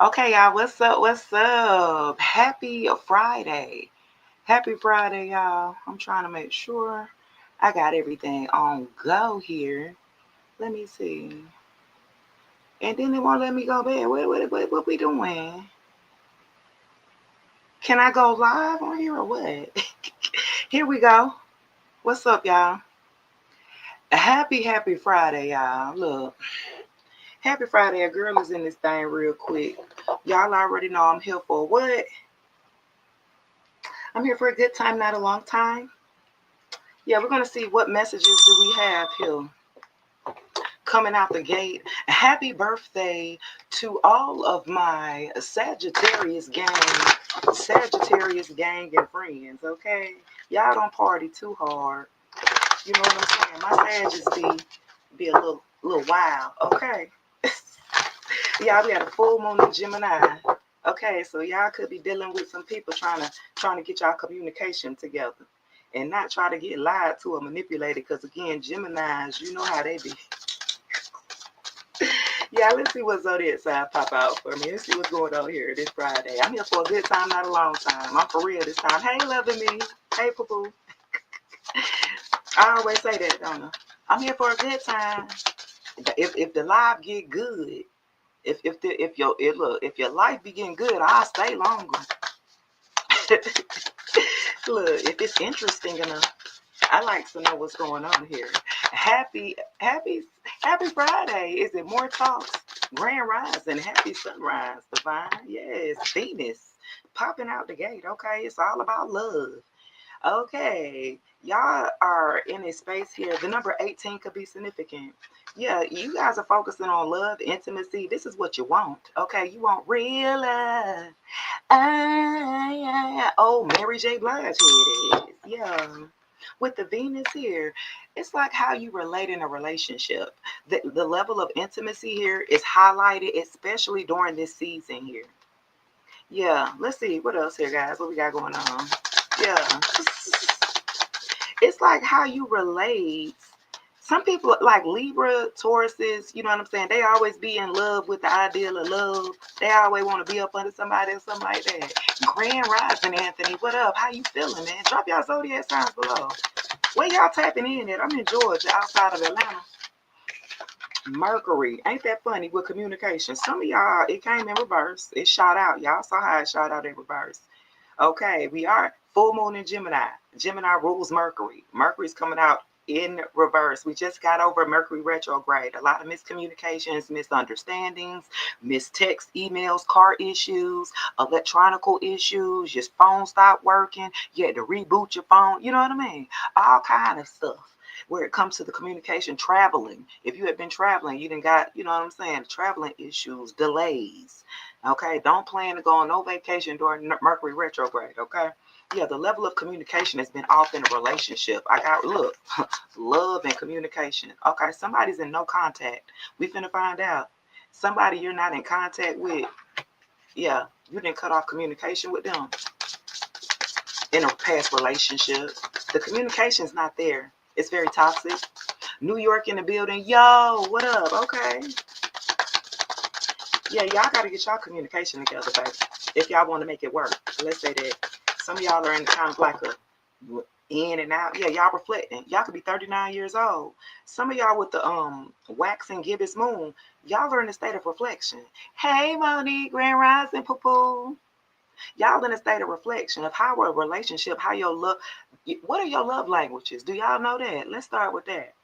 Okay, y'all, what's up? What's up? Happy Friday. Happy Friday, y'all. I'm trying to make sure I got everything on go here. Let me see. And then they won't let me go bed. What we doing? Can I go live on here or what? Here we go. What's up, y'all? Happy Friday, y'all. Look, happy Friday. A girl is in this thing real quick. Y'all already know I'm here for what? I'm here for a good time, not a long time. Yeah, we're gonna see what messages do we have here coming out the gate. Happy birthday to all of my Sagittarius gang and friends. Okay, y'all don't party too hard. You know what I'm saying? My Sagittarius be a little wild. Okay, y'all we had a full moon in Gemini. Okay, so y'all could be dealing with some people trying to get y'all communication together. And not try to get lied to or manipulated, because again, Geminis, you know how they be. Yeah, let's see what zodiac sign pop out for me. Let's see what's going on here this Friday. I'm here for a good time, not a long time. I'm for real this time. Hey, loving me. Hey, poo poo. I always say that, don't I? I'm here for a good time. If the live get good, if your life be getting good, I'll stay longer. Look, if it's interesting enough, I like to know what's going on here. Happy Friday. Is it more talks? Grand rise and happy sunrise, divine. Yes, Venus popping out the gate. Okay, it's all about love. Okay, y'all are in a space here. The number 18 could be significant. Yeah, you guys are focusing on love, intimacy. This is what you want. Okay, you want real love. Ah, yeah, yeah. Oh, Mary J. Blige, here it is. Yeah. With the Venus here, it's like how you relate in a relationship. The level of intimacy here is highlighted, especially during this season here. Yeah, let's see what else here, guys. What we got going on? Yeah, it's like how you relate. Some people like Libra, Tauruses, you know what I'm saying? They always be in love with the ideal of love. They always want to be up under somebody or something like that. Grand Rising, Anthony, what up? How you feeling, man? Drop y'all zodiac signs below. Where y'all tapping in at? I'm in Georgia, outside of Atlanta. Mercury, ain't that funny with communication? Some of y'all, it came in reverse. It shot out. Y'all saw how it shot out in reverse. Okay, we are full moon in Gemini. Gemini rules Mercury. Mercury's coming out in reverse. We just got over Mercury retrograde. A lot of miscommunications, misunderstandings, missed text, emails, car issues, electronical issues. Your phone stopped working. You had to reboot your phone. You know what I mean? All kind of stuff. Where it comes to the communication, traveling. If you had been traveling, you didn't got, you know what I'm saying, traveling issues, delays. Okay, don't plan to go on no vacation during Mercury retrograde. Okay, yeah, the level of communication has been off in a relationship. I got look, love and communication. Okay, somebody's in no contact. We finna find out. Somebody you're not in contact with. Yeah, you didn't cut off communication with them in a past relationship. The communication's not there. It's very toxic. New York in the building. Yo, what up? Okay. Yeah, y'all got to get y'all communication together, baby. If y'all want to make it work. Let's say that some of y'all are in kind of like a in and out. Yeah, y'all reflecting. Y'all could be 39 years old. Some of y'all with the waxing gibbous moon, y'all are in a state of reflection. Hey, Monique, Grand Rising, poo poo. Y'all in a state of reflection of how a relationship, how your love, what are your love languages? Do y'all know that? Let's start with that.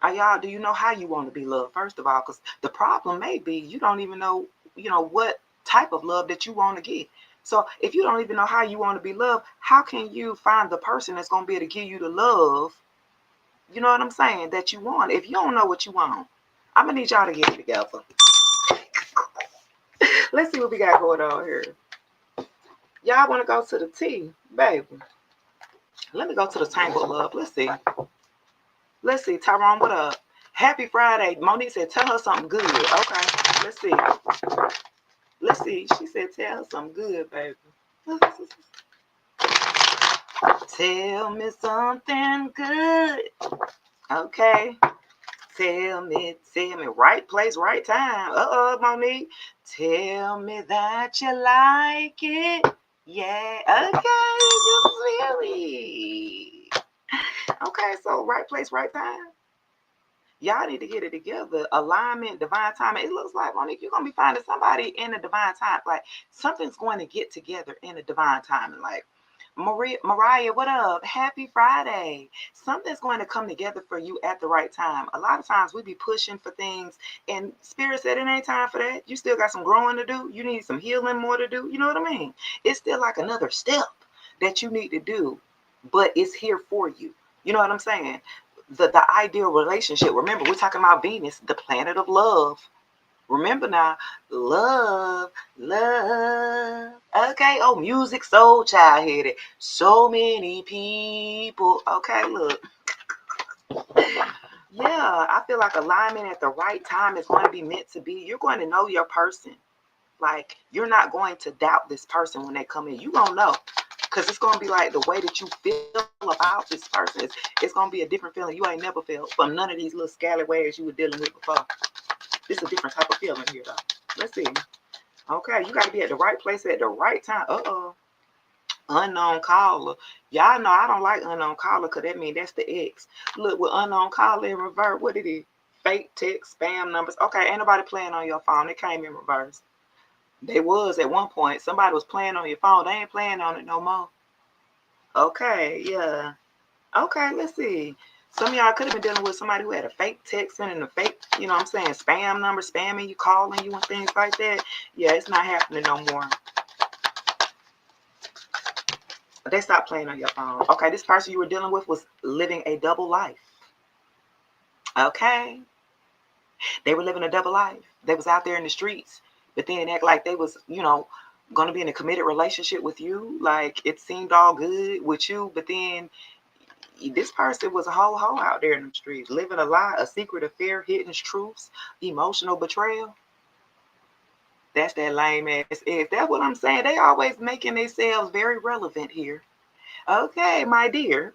Are y'all, do you know how you want to be loved, first of all? Because the problem may be you don't even know, what type of love that you want to get. So if you don't even know how you want to be loved, how can you find the person that's going to be able to give you the love, you know what I'm saying, that you want? If you don't know what you want, I'm going to need y'all to get it together. Let's see what we got going on here. Y'all want to go to the T, baby. Let me go to the Tangled Love. Let's see. Let's see. Tyrone, what up? Happy Friday. Monique said, tell her something good. Okay. Let's see. Let's see. She said, tell her something good, baby. Tell me something good. Okay. Tell me, right place, right time. Monique. Tell me that you like it. Yeah, okay, you feel me. Okay, so right place, right time. Y'all need to get it together. Alignment, divine timing. It looks like, Monique, you're gonna be finding somebody in the divine time. Like something's going to get together in the divine timing. Like Mariah, what up? Happy Friday. Something's going to come together for you at the right time. A lot of times we be pushing for things and Spirit said it ain't time for that. You still got some growing to do. You need some healing more to do. You know what I mean? It's still like another step that you need to do, but it's here for you. You know what I'm saying? The ideal relationship. Remember, we're talking about Venus, the planet of love. Remember now, love, love. Okay, oh, music, soul child headed. So many people. Okay, look. Yeah, I feel like alignment at the right time is going to be meant to be. You're going to know your person. Like, you're not going to doubt this person when they come in. You're going to know. Because it's going to be like the way that you feel about this person. It's going to be a different feeling you ain't never felt from none of these little scallywags you were dealing with before. This is a different type of feeling here, though. Let's see. Okay, you got to be at the right place at the right time. Unknown caller. Y'all know I don't like unknown caller because that means that's the X. Look, with unknown caller in reverse, what it is? Fake text, spam numbers. Okay, ain't nobody playing on your phone. It came in reverse. They was at one point. Somebody was playing on your phone. They ain't playing on it no more. Okay, yeah. Okay, let's see. Some of y'all could have been dealing with somebody who had a fake text and a fake, you know what I'm saying, spam number, spamming you, calling you, and things like that. Yeah, it's not happening no more. They stopped playing on your phone. Okay, this person you were dealing with was living a double life. Okay. They were living a double life. They was out there in the streets, but then act like they was, going to be in a committed relationship with you. Like it seemed all good with you, but then this person was a whole hoe out there in the streets, living a lie, a secret affair, hidden truths, emotional betrayal. That's that lame ass ex. That's what I'm saying. They always making themselves very relevant here. Okay, my dear.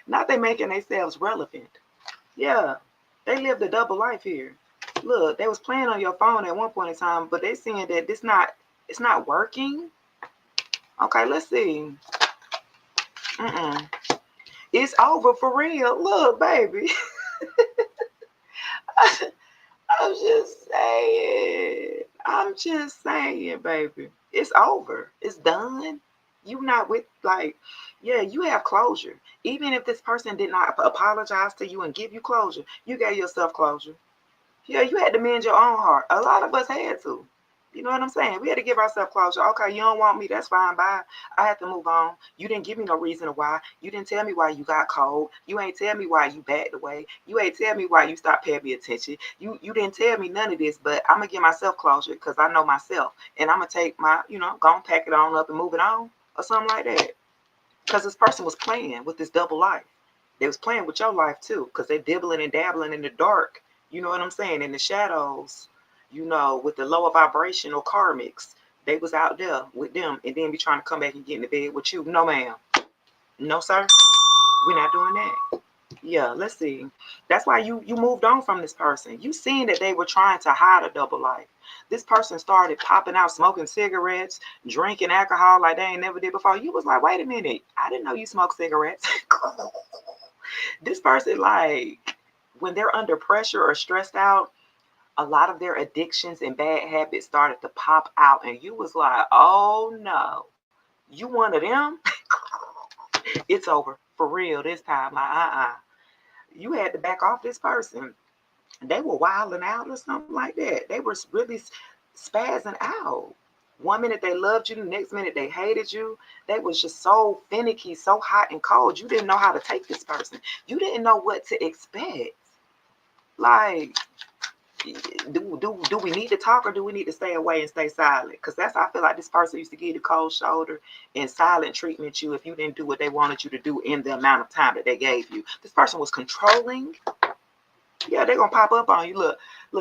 Not they making themselves relevant. Yeah, they lived a double life here. Look, they was playing on your phone at one point in time, but they saying that it's not working. Okay, let's see. It's over for real. Look, baby. I'm just saying, baby. It's over. It's done. You not with yeah, you have closure. Even if this person did not apologize to you and give you closure, you gave yourself closure. Yeah, you had to mend your own heart. A lot of us had to. You know what I'm saying? We had to give ourselves closure. Okay, you don't want me. That's fine. Bye. I had to move on. You didn't give me no reason why. You didn't tell me why you got cold. You ain't tell me why you backed away. You ain't tell me why you stopped paying me attention. You didn't tell me none of this, but I'm going to give myself closure because I know myself. And I'm going to take my, go and pack it on up and move it on or something like that. Because this person was playing with this double life. They was playing with your life too because they dibbling and dabbling in the dark. You know what I'm saying? In the shadows, with the lower vibrational karmics. They was out there with them and then be trying to come back and get in the bed with you. No, ma'am. No, sir. We're not doing that. Yeah, let's see. That's why you moved on from this person. You seen that they were trying to hide a double life. This person started popping out, smoking cigarettes, drinking alcohol like they ain't never did before. You was like, wait a minute. I didn't know you smoke cigarettes. This person, like, when they're under pressure or stressed out, a lot of their addictions and bad habits started to pop out. And you was like, oh no, you one of them? It's over for real this time. Like, you had to back off this person. They were wilding out or something like that. They were really spazzing out. One minute they loved you, the next minute they hated you. They was just so finicky, so hot and cold. You didn't know how to take this person. You didn't know what to expect. Like, do we need to talk or do we need to stay away and stay silent? Because that's how I feel like this person used to give you the cold shoulder and silent treatment you if you didn't do what they wanted you to do in the amount of time that they gave you. This person was controlling. Yeah, they're going to pop up on you. Look,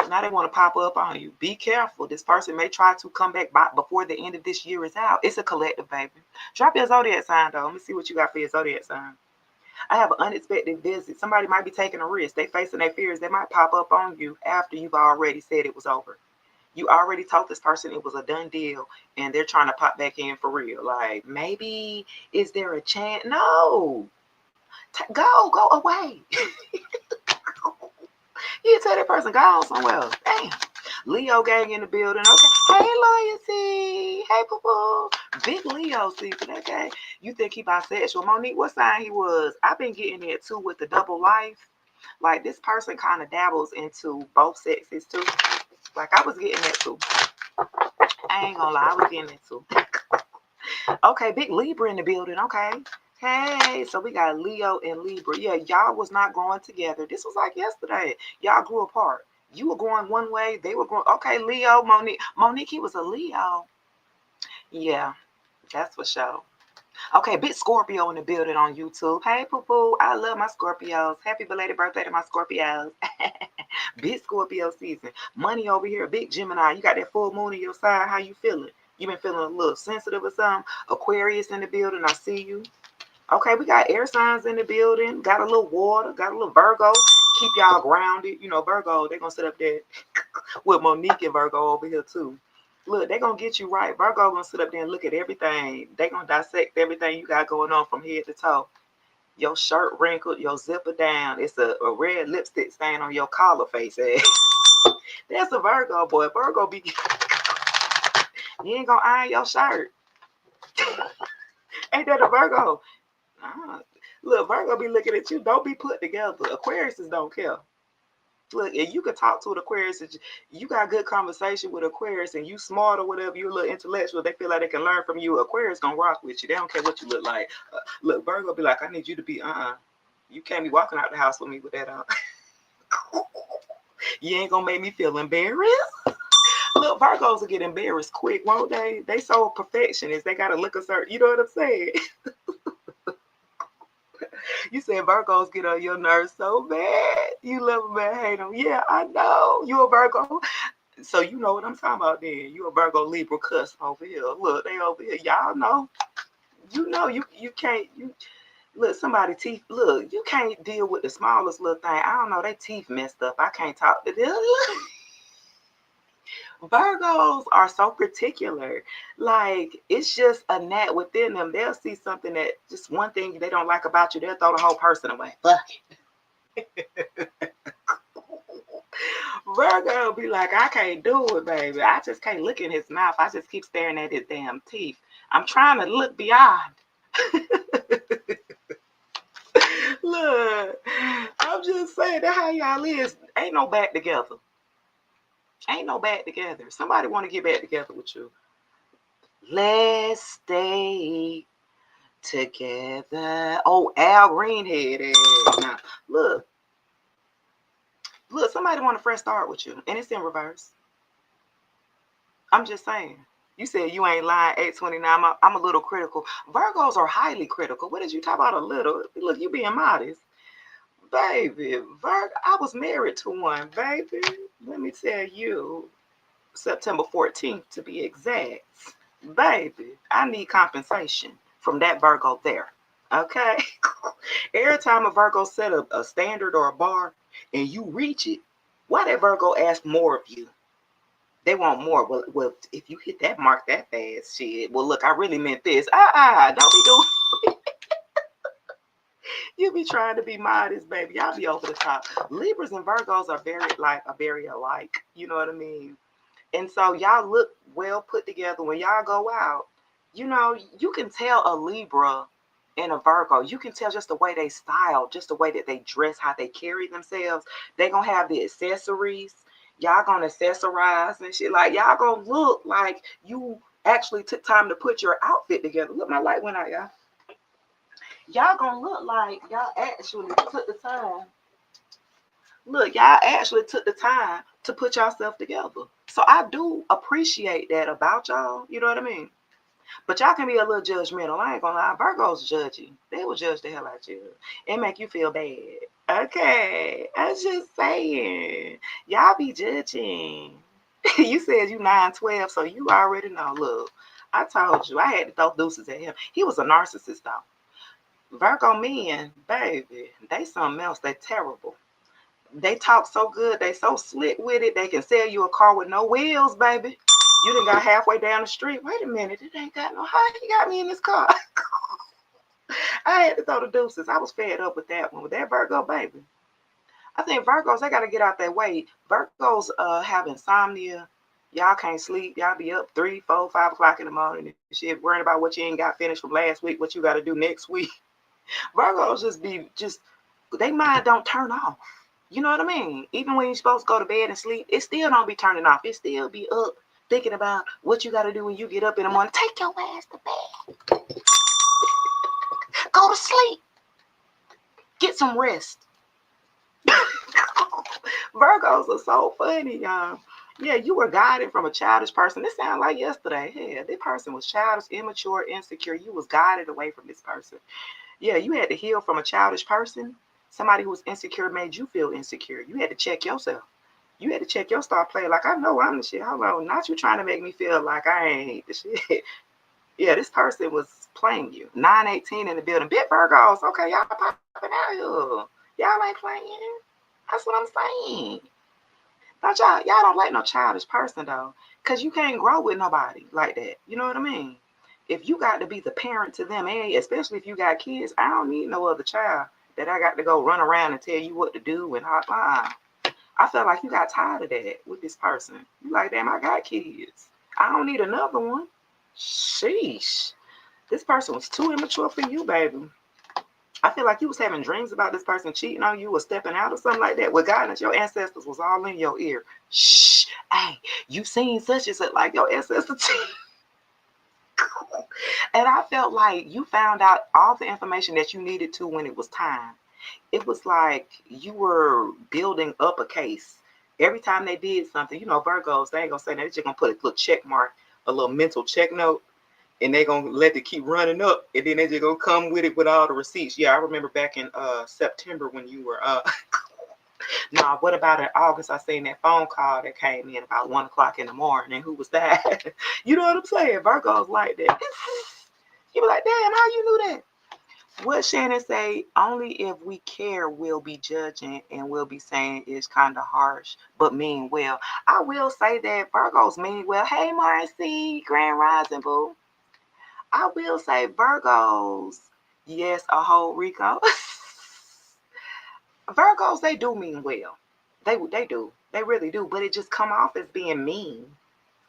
now they want to pop up on you. Be careful. This person may try to come back by before the end of this year is out. It's a collective, baby. Drop your zodiac sign, though. Let me see what you got for your zodiac sign. I have an unexpected visit. Somebody might be taking a risk. They facing their fears. They might pop up on you after you've already said it was over. You already told this person it was a done deal, and they're trying to pop back in for real. Like, maybe, is there a chance? No. Go away. You tell that person, go somewhere. Damn. Leo gang in the building. Okay. Hey, loyalty. Hey, poo. Big Leo season. Okay. You think he bisexual? Monique, what sign he was? I've been getting it too with the double life. Like, this person kind of dabbles into both sexes too. Like, I was getting that too. I ain't gonna lie, I was getting that too. Okay, big Libra in the building. Okay. Hey, so we got Leo and Libra. Yeah, y'all was not growing together. This was like yesterday. Y'all grew apart. You were going one way, they were going. Okay, Leo, Monique. Monique, he was a Leo. Yeah, that's for sure. Okay, big Scorpio in the building on YouTube. Hey, poo. I love my Scorpios. Happy belated birthday to my Scorpios. Big Scorpio season. Money over here. Big Gemini. You got that full moon in your side. How you feeling? You been feeling a little sensitive or something? Aquarius in the building. I see you. Okay, we got air signs in the building. Got a little water. Got a little Virgo. Keep y'all grounded. You know, Virgo, they're going to sit up there with Monique and Virgo over here too. Look, they're going to get you right. Virgo going to sit up there and look at everything. They're going to dissect everything you got going on from head to toe. Your shirt wrinkled, your zipper down. It's a red lipstick stain on your collar face. That's a Virgo, boy. Virgo be... You ain't going to iron your shirt. Ain't that a Virgo? Look, Virgo be looking at you. Don't be put together. Aquariuses don't care. Look, if you can talk to an Aquarius, you got good conversation with Aquarius, and you smart or whatever, you're a little intellectual, they feel like they can learn from you. Aquarius gonna rock with you. They don't care what you look like. Look, Virgo be like, I need you to be, you can't be walking out the house with me with that on. You ain't gonna make me feel embarrassed. Look, Virgos will get embarrassed quick, won't they? They so perfectionist. They gotta look a certain, you know what I'm saying? You said Virgos get on your nerves so bad. You love them and hate them. Yeah, I know. You a Virgo. So you know what I'm talking about then. You a Virgo Libra cuss over here. Look, they over here. Y'all know. You know you can't. You look, somebody teeth. Look, you can't deal with the smallest little thing. I don't know. They teeth messed up. I can't talk to them. Virgos are so particular. Like, it's just a gnat within them. They'll see something that just one thing they don't like about you, they'll throw the whole person away. Fuck it. Virgo be like, I can't do it, baby. I just can't look in his mouth. I just keep staring at his damn teeth. I'm trying to look beyond. Look, I'm just saying that how y'all is. Ain't no back together. Ain't no back together. Somebody want to get back together with you. Let's stay together. Oh, Al Greenhead. Now, look, somebody want to fresh start with you, and it's in reverse. I'm just saying. You said you ain't lying, 829. I'm a little critical. Virgos are highly critical. What did you talk about a little? Look, you being modest. Baby, I was married to one, baby. Let me tell you, September 14th to be exact. Baby, I need compensation from that Virgo there. Okay? Every time a Virgo set a standard or a bar and you reach it, why that Virgo ask more of you? They want more. Well, if you hit that mark that fast, shit. Well, look, I really meant this. Don't be doing. You be trying to be modest, baby. Y'all be over the top. Libras and Virgos are very alike. You know what I mean? And so y'all look well put together when y'all go out. You know, you can tell a Libra and a Virgo. You can tell just the way they style, just the way that they dress, how they carry themselves. They gonna have the accessories. Y'all gonna accessorize and shit. Like, y'all gonna look like you actually took time to put your outfit together. Look, my light went out, y'all. Y'all gonna look like y'all actually took the time. Look, y'all actually took the time to put yourself together. So I do appreciate that about y'all. You know what I mean? But y'all can be a little judgmental. I ain't gonna lie. Virgos judgy. They will judge the hell out of you and make you feel bad. Okay. I'm just saying. Y'all be judging. You said you 9/12, so you already know. Look, I told you. I had to throw deuces at him. He was a narcissist, though. Virgo men, baby, they something else. They terrible. They talk so good. They so slick with it. They can sell you a car with no wheels, baby. You done got halfway down the street. Wait a minute, it ain't got no. How he got me in this car? I had to throw the deuces. I was fed up with that one. With that Virgo, baby. I think Virgos, they got to get out their way. Virgos have insomnia. Y'all can't sleep. Y'all be up 3, 4, 5 o'clock in the morning and shit, worrying about what you ain't got finished from last week, what you got to do next week. Virgos just, they mind don't turn off. You know what I mean? Even when you're supposed to go to bed and sleep, it still don't be turning off. It still be up thinking about what you got to do when you get up in the morning. Take your ass to bed. Go to sleep. Get some rest. Virgos are so funny, y'all. Yeah, you were guided from a childish person. This sounded like yesterday. Yeah, this person was childish, immature, insecure. You was guided away from this person. Yeah, you had to heal from a childish person. Somebody who was insecure made you feel insecure. You had to check yourself. You had to check your star play. Like, I know I'm the shit. Hold on. Not you trying to make me feel like I ain't the shit. Yeah, this person was playing you. 918 in the building. Big Virgos. Okay, y'all popping out here. Y'all ain't playing. That's what I'm saying. Don't y'all don't like no childish person though. Cause you can't grow with nobody like that. You know what I mean? If you got to be the parent to them, and especially if you got kids, I don't need no other child that I got to go run around and tell you what to do and how. I felt like you got tired of that with this person. You like, damn, I got kids. I don't need another one. Sheesh. This person was too immature for you, baby. I feel like you was having dreams about this person cheating on you or stepping out or something like that. With guidance, your ancestors was all in your ear. Shh, hey, you seen such and such, like your ancestors. And I felt like you found out all the information that you needed to when it was time. It was like you were building up a case. Every time they did something, Virgos, they ain't gonna say that. They're just gonna put a little check mark, a little mental check note, and they're gonna let it keep running up, and then they just gonna come with it with all the receipts. Yeah, I remember back in September when you were nah, what about in August? I seen that phone call that came in about 1 o'clock in the morning, and who was that? You know what I'm saying? Virgos like that. You be like, damn, how you knew that? What Shannon say, only if we care we'll be judging and we'll be saying it's kind of harsh, but mean well. I will say that Virgos mean well. Hey, Marcy, Grand Rising, boo. I will say Virgos, yes, a whole Rico. Virgos, they do mean well. They do. They really do. But it just come off as being mean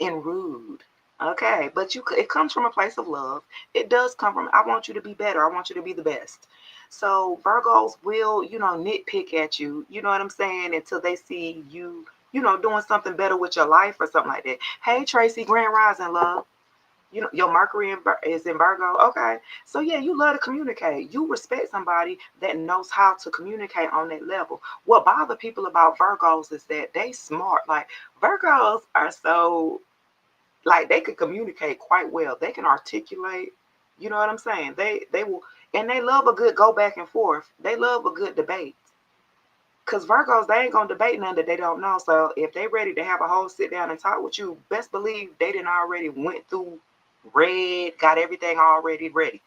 and rude. Okay, but it comes from a place of love. It does come from, I want you to be better. I want you to be the best. So Virgos will, nitpick at you, you know what I'm saying, until they see you, doing something better with your life or something like that. Hey, Tracy, Grand Rising, love. Your Mercury is in Virgo. Okay. So yeah, you love to communicate. You respect somebody that knows how to communicate on that level. What bothers people about Virgos is that they smart. Like, Virgos are so, like, they can communicate quite well. They can articulate. You know what I'm saying? They will, and they love a good go back and forth. They love a good debate. Because Virgos, they ain't gonna debate none that they don't know. So if they ready to have a whole sit down and talk with you, best believe they didn't already went through, read, got everything already ready.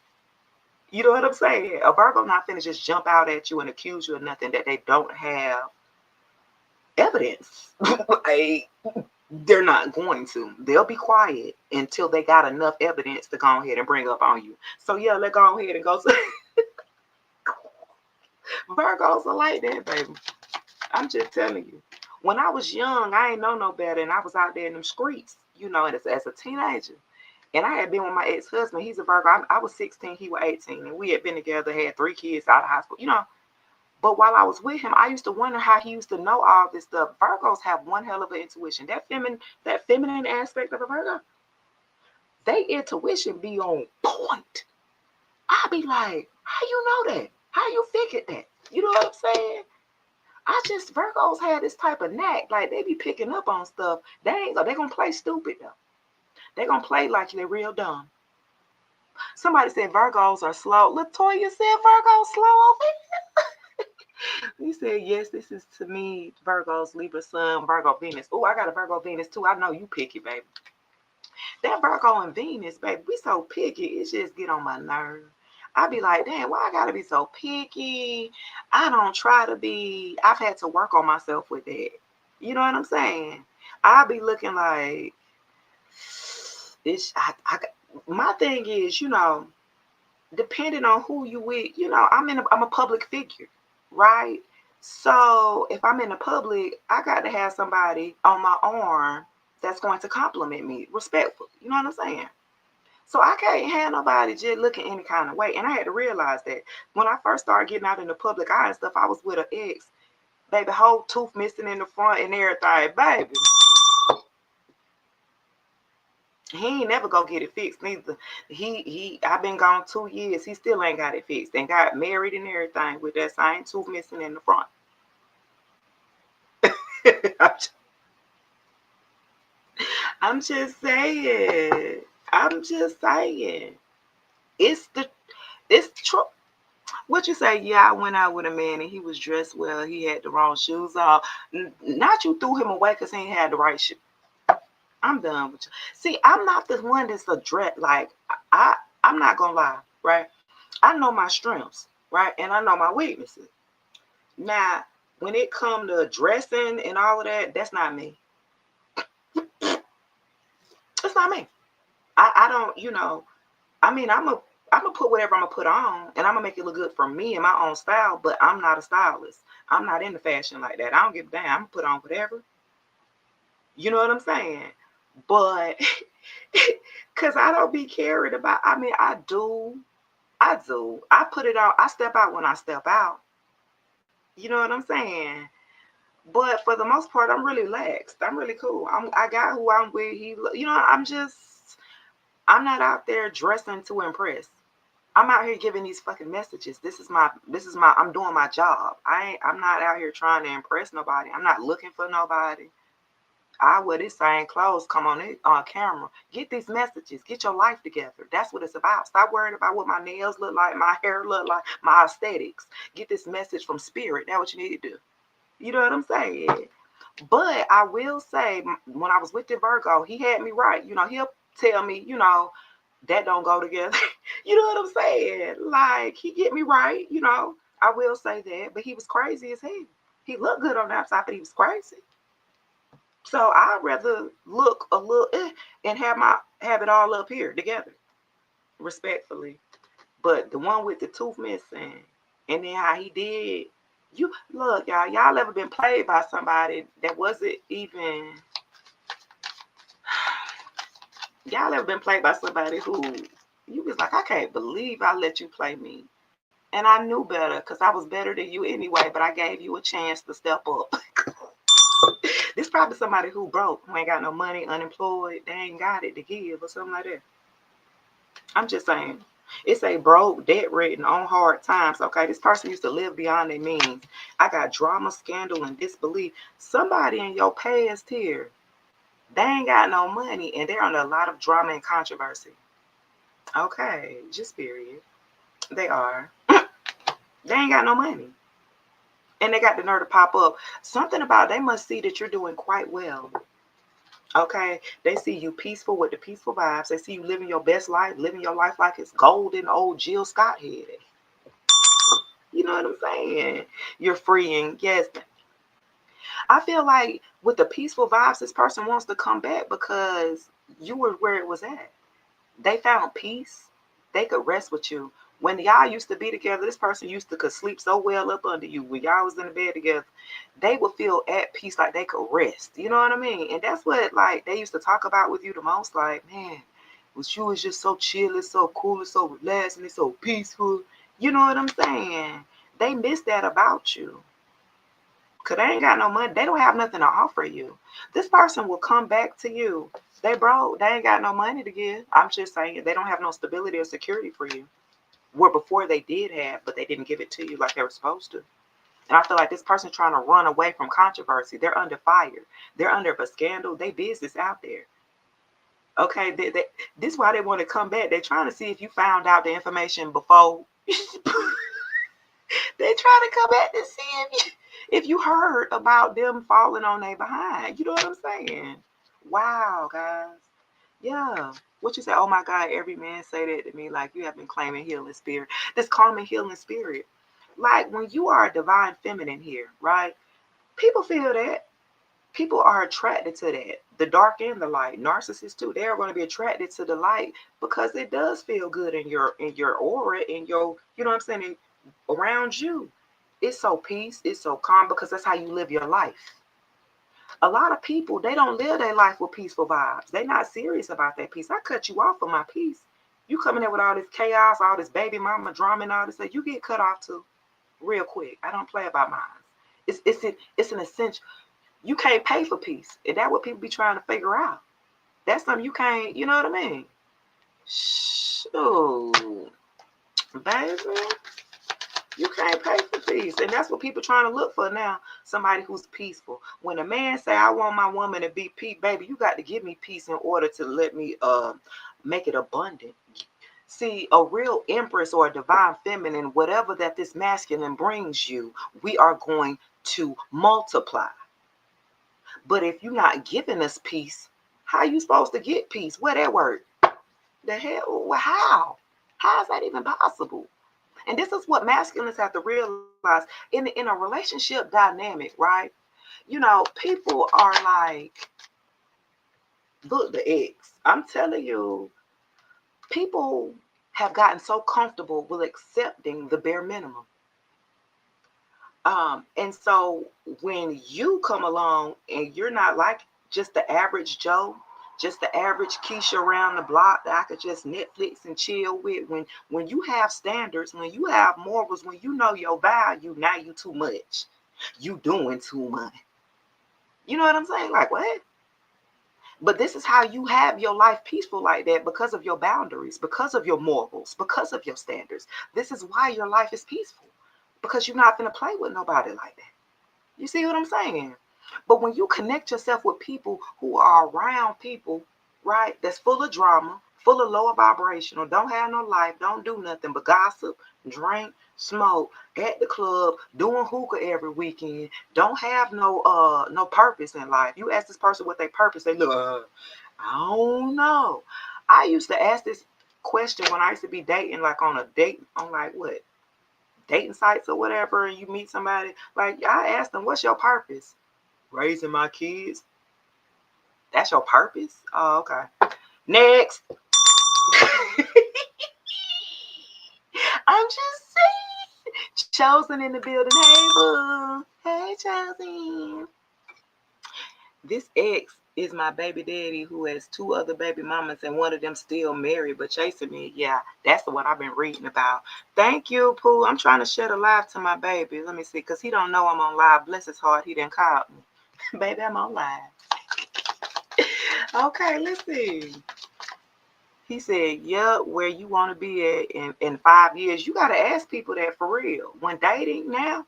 You know what I'm saying? A Virgo not finna just jump out at you and accuse you of nothing that they don't have evidence. Like, they're not going to. They'll be quiet until they got enough evidence to go ahead and bring up on you. So yeah, let's go ahead and go. Virgos are like that, baby. I'm just telling you. When I was young, I ain't know no better, and I was out there in them streets, as a teenager. And I had been with my ex-husband. He's a Virgo. I was 16, he was 18, and we had been together, had 3 kids out of high school, But while I was with him, I used to wonder how he used to know all this stuff. Virgos have one hell of an intuition. That feminine aspect of a Virgo, they intuition be on point. I be like, how you know that? How you figured that? You know what I'm saying? Virgos have this type of knack. Like, they be picking up on stuff. They gonna play stupid though. They gonna play like they're real dumb. Somebody said Virgos are slow. Latoya said Virgos slow over here. He said, yes, this is to me, Virgos, Libra, Sun, Virgo, Venus. Oh, I got a Virgo, Venus too. I know you picky, baby. That Virgo and Venus, baby, we so picky. It just get on my nerve. I be like, damn, why I gotta be so picky? I don't try to be. I've had to work on myself with that. You know what I'm saying? I be looking like it's. My thing is, depending on who you with, I'm a public figure, right? So if I'm in the public, I got to have somebody on my arm that's going to compliment me respectfully. You know what I'm saying? So I can't have nobody just looking any kind of way. And I had to realize that when I first started getting out in the public eye and stuff, I was with an ex, baby, whole tooth missing in the front and everything, baby. He ain't never gonna get it fixed neither. I've been gone 2 years. He still ain't got it fixed and got married and everything with that same tooth missing in the front. I'm just saying. I'm just saying. It's true. What you say? Yeah, I went out with a man and he was dressed well. He had the wrong shoes on. Not you threw him away because he ain't had the right shoe. I'm done with you. See, I'm not the one that's a dread. Like I'm not gonna lie, right? I know my strengths, right, and I know my weaknesses. Now, when it come to dressing and all of that, that's not me. It's not me. I don't, I mean, I'm gonna put whatever I'm gonna put on, and I'm gonna make it look good for me and my own style. But I'm not a stylist. I'm not into fashion like that. I don't give a damn. I'm gonna put on whatever. You know what I'm saying? But because I don't be caring about. I mean, I do. I do. I put it out. I step out when I step out. You know what I'm saying? But for the most part, I'm really relaxed. I'm really cool. I got who I'm with. I'm not out there dressing to impress. I'm out here giving these fucking messages. I'm doing my job. I'm not out here trying to impress nobody. I'm not looking for nobody. I wear this same clothes, come on it on camera. Get these messages. Get your life together. That's what it's about. Stop worrying about what my nails look like, my hair look like, my aesthetics. Get this message from spirit. That's what you need to do. You know what I'm saying? But I will say, when I was with the Virgo, he had me right. He'll tell me, that don't go together. You know what I'm saying? Like, he get me right, I will say that. But he was crazy as hell. He looked good on the outside, but he was crazy. So I'd rather look a little and have it all up here together, respectfully. But the one with the tooth missing, and then how he did, you look, y'all ever been played by somebody that wasn't even y'all ever been played by somebody who you was like, I can't believe I let you play me. And I knew better because I was better than you anyway, but I gave you a chance to step up. This probably somebody who broke, who ain't got no money, unemployed, they ain't got it to give or something like that. I'm just saying. It's a broke, debt-ridden, on hard times. Okay, this person used to live beyond their means. I got drama, scandal, and disbelief. Somebody in your past here, they ain't got no money, and they're under a lot of drama and controversy. Okay, just period. They are. They ain't got no money. And they got the nerve to pop up. Something about they must see that you're doing quite well. Okay, they see you peaceful with the peaceful vibes. They see you living your best life, living your life like it's golden old Jill Scott headed. You know what I'm saying? You're freeing. Yes. I feel like with the peaceful vibes, this person wants to come back because you were where it was at. They found peace. They could rest with you. When y'all used to be together, this person could sleep so well up under you. When y'all was in the bed together, they would feel at peace, like they could rest. You know what I mean? And that's what like they used to talk about with you the most. Like, man, with you is just so chill, it's so cool, it's so relaxed, and it's so peaceful. You know what I'm saying? They miss that about you. Cause they ain't got no money. They don't have nothing to offer you. This person will come back to you. They broke. They ain't got no money to give. I'm just saying they don't have no stability or security for you. Where before they did have, but they didn't give it to you like they were supposed to. And I feel like this person trying to run away from controversy. They're under fire. They're under a scandal. They business out there. Okay, this is why they want to come back. They're trying to see if you found out the information before. They trying to come back to see if you heard about them falling on their behind. You know what I'm saying? Wow, guys. Yeah. What you say? Oh my God, every man say that to me. Like, you have been claiming healing spirit. This calming healing spirit. Like, when you are a divine feminine here, right? People feel that. People are attracted to that. The dark and the light. Narcissists too. They are going to be attracted to the light because it does feel good in your aura, in your, you know what I'm saying, around you. It's so peace, it's so calm because that's how you live your life. A lot of people, they don't live their life with peaceful vibes. They're not serious about that peace. I cut you off of my peace. You coming in with all this chaos, all this baby mama drama and all this, you get cut off too real quick. I don't play about mine. It's an essential. You can't pay for peace. And that's what people be trying to figure out. That's something you can't, you know what I mean? Shoot, baby. You can't pay for peace. And that's what people trying to look for now. Somebody who's peaceful. When a man say, I want my woman to be peace, baby, you got to give me peace in order to let me make it abundant. See, a real empress or a divine feminine, whatever that this masculine brings you, we are going to multiply. But if you're not giving us peace, how are you supposed to get peace? Where that word? The hell? How? How is that even possible? And this is what masculines have to realize in a relationship dynamic, right? You know, people are like, look, the ex. I'm telling you, people have gotten so comfortable with accepting the bare minimum. And so when you come along and you're not like just the average Joe, just the average Keisha around the block that I could just Netflix and chill with, when you have standards, when you have morals, when you know your value, now you too much. You doing too much. You know what I'm saying? Like, what? But this is how you have your life peaceful like that, because of your boundaries, because of your morals, because of your standards. This is why your life is peaceful, because you're not going to play with nobody like that. You see what I'm saying? But when you connect yourself with people who are around people, right, that's full of drama, full of lower vibrational, don't have no life, don't do nothing but gossip, drink, smoke, at the club, doing hookah every weekend, don't have no purpose in life. You ask this person what their purpose, they look, I don't know. I used to ask this question when I used to be dating, like on a date, on like what? Dating sites or whatever, and you meet somebody, like I asked them, what's your purpose? Raising my kids. That's your purpose? Oh, okay. Next. I'm just saying. Chosen in the building. Hey, boo. Hey, Chosen. This ex is my baby daddy who has two other baby mamas and one of them still married but chasing me. Yeah, that's the one I've been reading about. Thank you, Pooh. I'm trying to shed a live to my baby. Let me see, because he don't know I'm on live. Bless his heart, he didn't call me. Baby, I'm on live. Okay, let's see. He said, yeah, where you want to be at in 5 years. You got to ask people that for real. When dating now,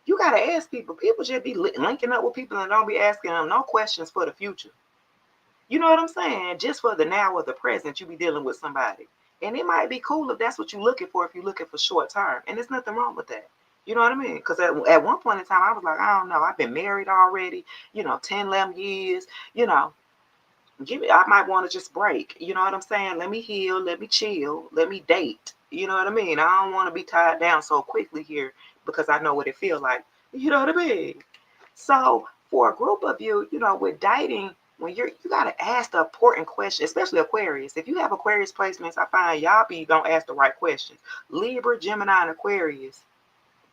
you got to ask people. People just be linking up with people and don't be asking them no questions for the future. You know what I'm saying? Just for the now or the present, you be dealing with somebody. And it might be cool if that's what you're looking for, if you're looking for short term. And there's nothing wrong with that. You know what I mean? Because at one point in time, I was like, I don't know. I've been married already, 10, 11 years, you know. I might want to just break. You know what I'm saying? Let me heal. Let me chill. Let me date. You know what I mean? I don't want to be tied down so quickly here because I know what it feels like. You know what I mean? So for a group of you, with dating, when you gotta ask the important question, especially Aquarius. If you have Aquarius placements, I find y'all don't ask the right questions. Libra, Gemini, and Aquarius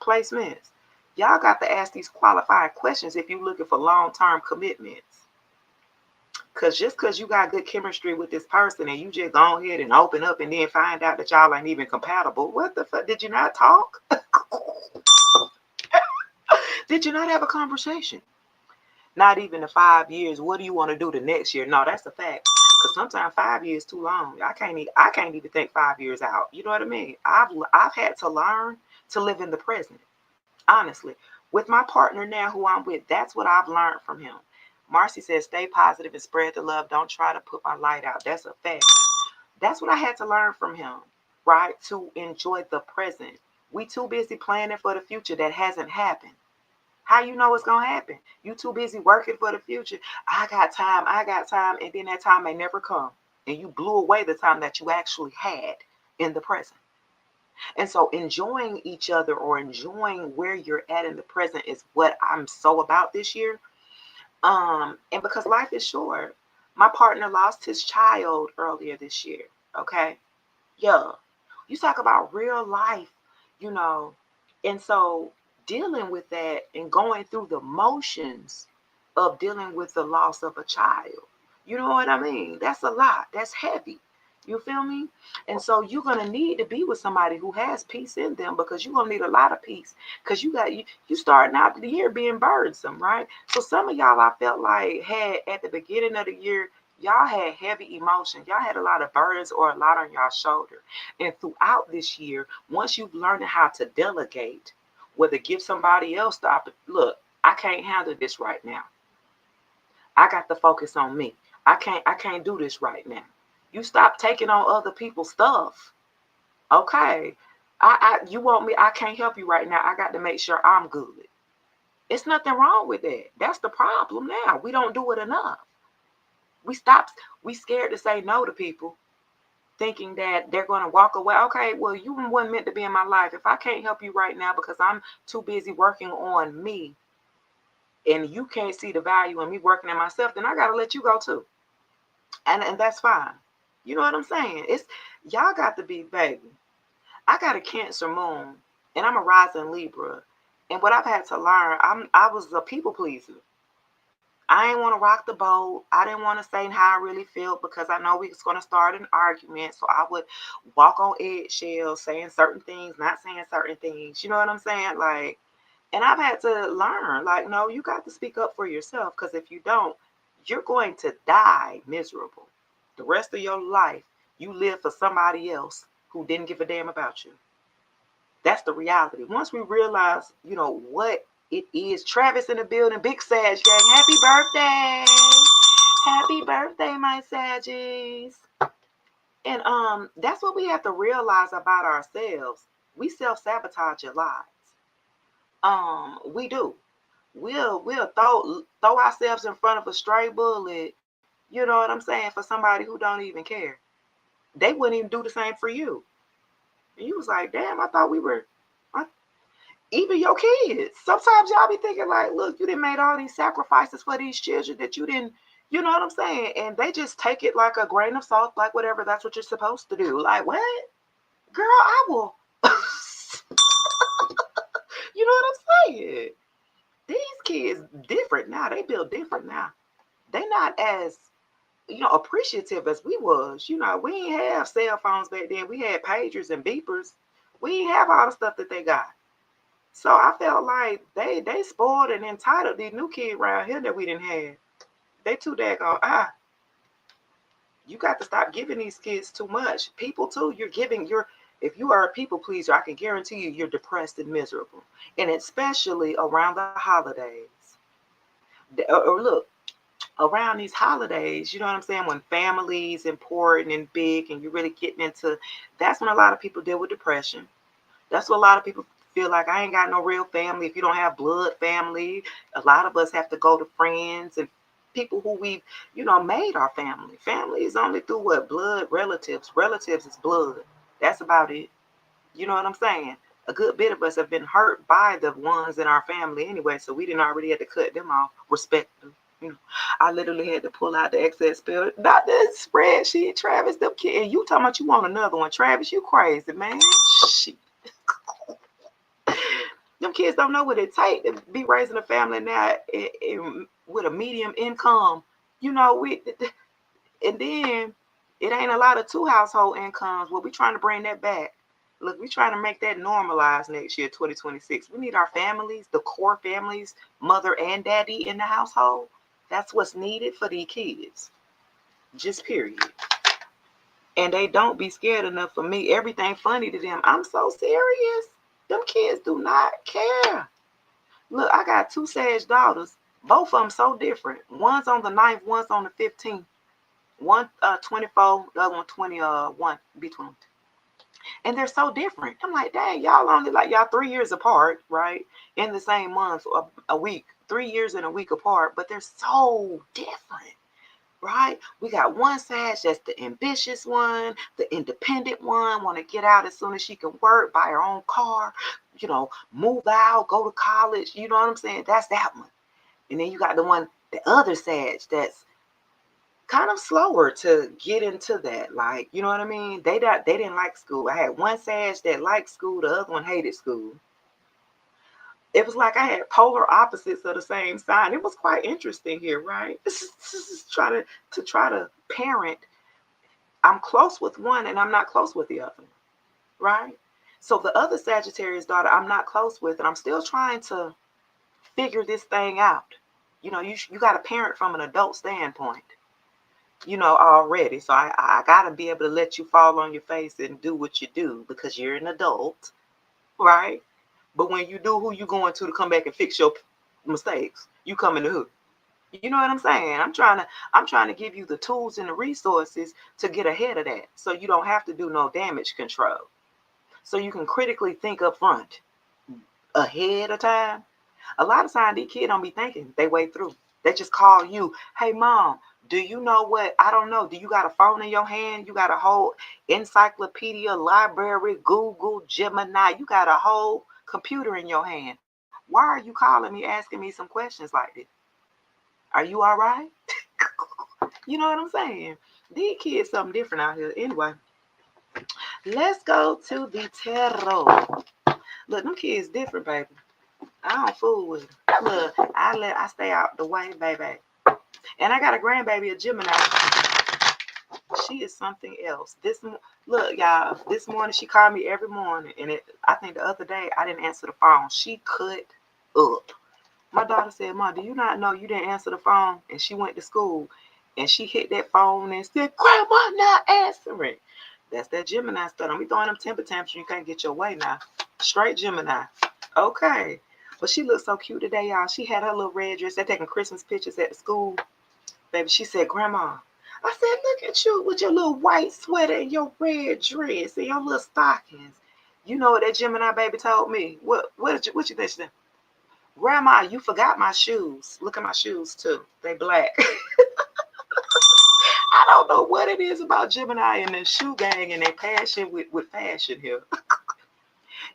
placements. Y'all got to ask these qualifying questions if you're looking for long-term commitments. Because just because you got good chemistry with this person and you just go ahead and open up and then find out that y'all ain't even compatible, what the fuck? Did you not talk? Did you not have a conversation? Not even the 5 years. What do you want to do the next year? No, that's a fact. Because sometimes 5 years too long. I can't even think 5 years out. You know what I mean? I've had to learn to live in the present. Honestly, with my partner now who I'm with, that's what I've learned from him. Marcy says, stay positive and spread the love. Don't try to put my light out. That's a fact. That's what I had to learn from him, right? To enjoy the present. We too busy planning for the future that hasn't happened. How you know it's going to happen? You too busy working for the future. I got time, and then that time may never come. and you blew away the time that you actually had in the present. And so enjoying each other or enjoying where you're at in the present is what I'm so about this year. And because life is short, my partner lost his child earlier this year. Okay. Yeah. You talk about real life, you know. And so dealing with that and going through the motions of dealing with the loss of a child, you know what I mean? That's a lot. That's heavy. You feel me? And so you're gonna need to be with somebody who has peace in them, because you're gonna need a lot of peace. Because you starting out the year being burdensome, right? So some of y'all, I felt like, had at the beginning of the year, y'all had heavy emotion. Y'all had a lot of burdens or a lot on y'all shoulder. And throughout this year, once you've learned how to delegate, whether give somebody else look, I can't handle this right now. I got to focus on me. I can't do this right now. You stop taking on other people's stuff. Okay. You want me, I can't help you right now. I got to make sure I'm good. It's nothing wrong with that. That's the problem now. We don't do it enough. We scared to say no to people, thinking that they're going to walk away. Okay, well, you weren't meant to be in my life. If I can't help you right now because I'm too busy working on me, and you can't see the value in me working on myself, then I got to let you go too. And that's fine. You know what I'm saying? It's y'all got to be, baby. I got a Cancer moon, and I'm a rising Libra. And what I've had to learn, I was a people pleaser. I didn't want to rock the boat. I didn't want to say how I really felt, because I know we was going to start an argument. So I would walk on eggshells, saying certain things, not saying certain things. You know what I'm saying? Like, and I've had to learn, like, no, you got to speak up for yourself, because if you don't, you're going to die miserable. The rest of your life, you live for somebody else who didn't give a damn about you. That's the reality. Once we realize, what it is. Travis in the building, big Sag gang. Happy birthday. Happy birthday, my Saggies. And that's what we have to realize about ourselves. We self-sabotage a lot. We do. We'll throw ourselves in front of a stray bullet, you know what I'm saying, for somebody who don't even care. They wouldn't even do the same for you. And you was like, damn, I thought we were, even your kids. Sometimes y'all be thinking like, look, you done made all these sacrifices for these children that you didn't, you know what I'm saying? And they just take it like a grain of salt, like whatever, that's what you're supposed to do. Like, what? Girl, I will. You know what I'm saying? These kids different now. They build different now. They not as, appreciative as we was. We didn't have cell phones back then. We had pagers and beepers. We didn't have all the stuff that they got. So I felt like they spoiled and entitled these new kids around here that we didn't have. They too daggone. You got to stop giving these kids too much. People too, if you are a people pleaser, I can guarantee you're depressed and miserable. And especially around the holidays. Or look, around these holidays, you know what I'm saying? When family is important and big and you're really getting into, that's when a lot of people deal with depression. That's what a lot of people feel like, I ain't got no real family. If you don't have blood family, a lot of us have to go to friends and people who we've, made our family. Family is only through what? Blood relatives. Relatives is blood. That's about it. You know what I'm saying? A good bit of us have been hurt by the ones in our family anyway, so we didn't already have to cut them off. Respect them. I literally had to pull out the excess bill. Not this spreadsheet, Travis. Them kids, and you talking about you want another one, Travis? You crazy, man? Shit. Them kids don't know what it takes to be raising a family now with a medium income. And then it ain't a lot of two household incomes. Well, we trying to bring that back. Look, we trying to make that normalized next year, 2026. We need our families, the core families, mother and daddy in the household. That's what's needed for these kids. Just period. And they don't be scared enough for me. Everything funny to them. I'm so serious. Them kids do not care. Look, I got 2 Sag daughters. Both of them so different. One's on the 9th, one's on the 15th. One 24, the other one 21 between. And they're so different. I'm like, dang, y'all 3 years apart, right? In the same month, a week, 3 years and a week apart, but they're so different. right? We got one Sag that's the ambitious one, the independent one, want to get out as soon as she can work, buy her own car, move out, go to college. You know what I'm saying? That's that one. And then you got the other Sag that's kind of slower to get into that. Like, you know what I mean? They didn't like school. I had one Sag that liked school, the other one hated school. It was like I had polar opposites of the same sign. It was quite interesting here, right? This is try to parent. I'm close with one and I'm not close with the other, right? So the other Sagittarius daughter I'm not close with, and I'm still trying to figure this thing out. You got to parent from an adult standpoint, already. So I got to be able to let you fall on your face and do what you do because you're an adult, right? But when you do, who you going to come back and fix your mistakes? You come in the hood. You know what I'm saying? I'm trying to give you the tools and the resources to get ahead of that, so you don't have to do no damage control. So you can critically think up front, ahead of time. A lot of times these kids don't be thinking they way through. They just call you, hey mom, do you know what? I don't know. Do you got a phone in your hand? You got a whole encyclopedia, library, Google, Gemini. You got a whole computer in your hand. Why are you calling me asking me some questions like this? Are you all right? You know what I'm saying? These kids something different out here. Anyway, let's go to the tarot. Look, them kids different, baby. I don't fool with them. Look, I stay out the way, baby. And I got a grandbaby, a Gemini. She is something else. Look, y'all. This morning she called me every morning, and I think the other day I didn't answer the phone. She cut up. My daughter said, Mom, do you not know you didn't answer the phone? And she went to school and she hit that phone and said, Grandma not answering. That's that Gemini stuff. Don't be throwing them temper tantrums. You can't get your way now. Straight Gemini. Okay. But she looked so cute today, y'all. She had her little red dress. They're taking Christmas pictures at the school. Baby, she said, Grandma. I said, look at you with your little white sweater and your red dress and your little stockings. You know what that Gemini baby told me? What you think she said? Grandma, you forgot my shoes. Look at my shoes too. They black. I don't know what it is about Gemini and the shoe gang and their passion with fashion here.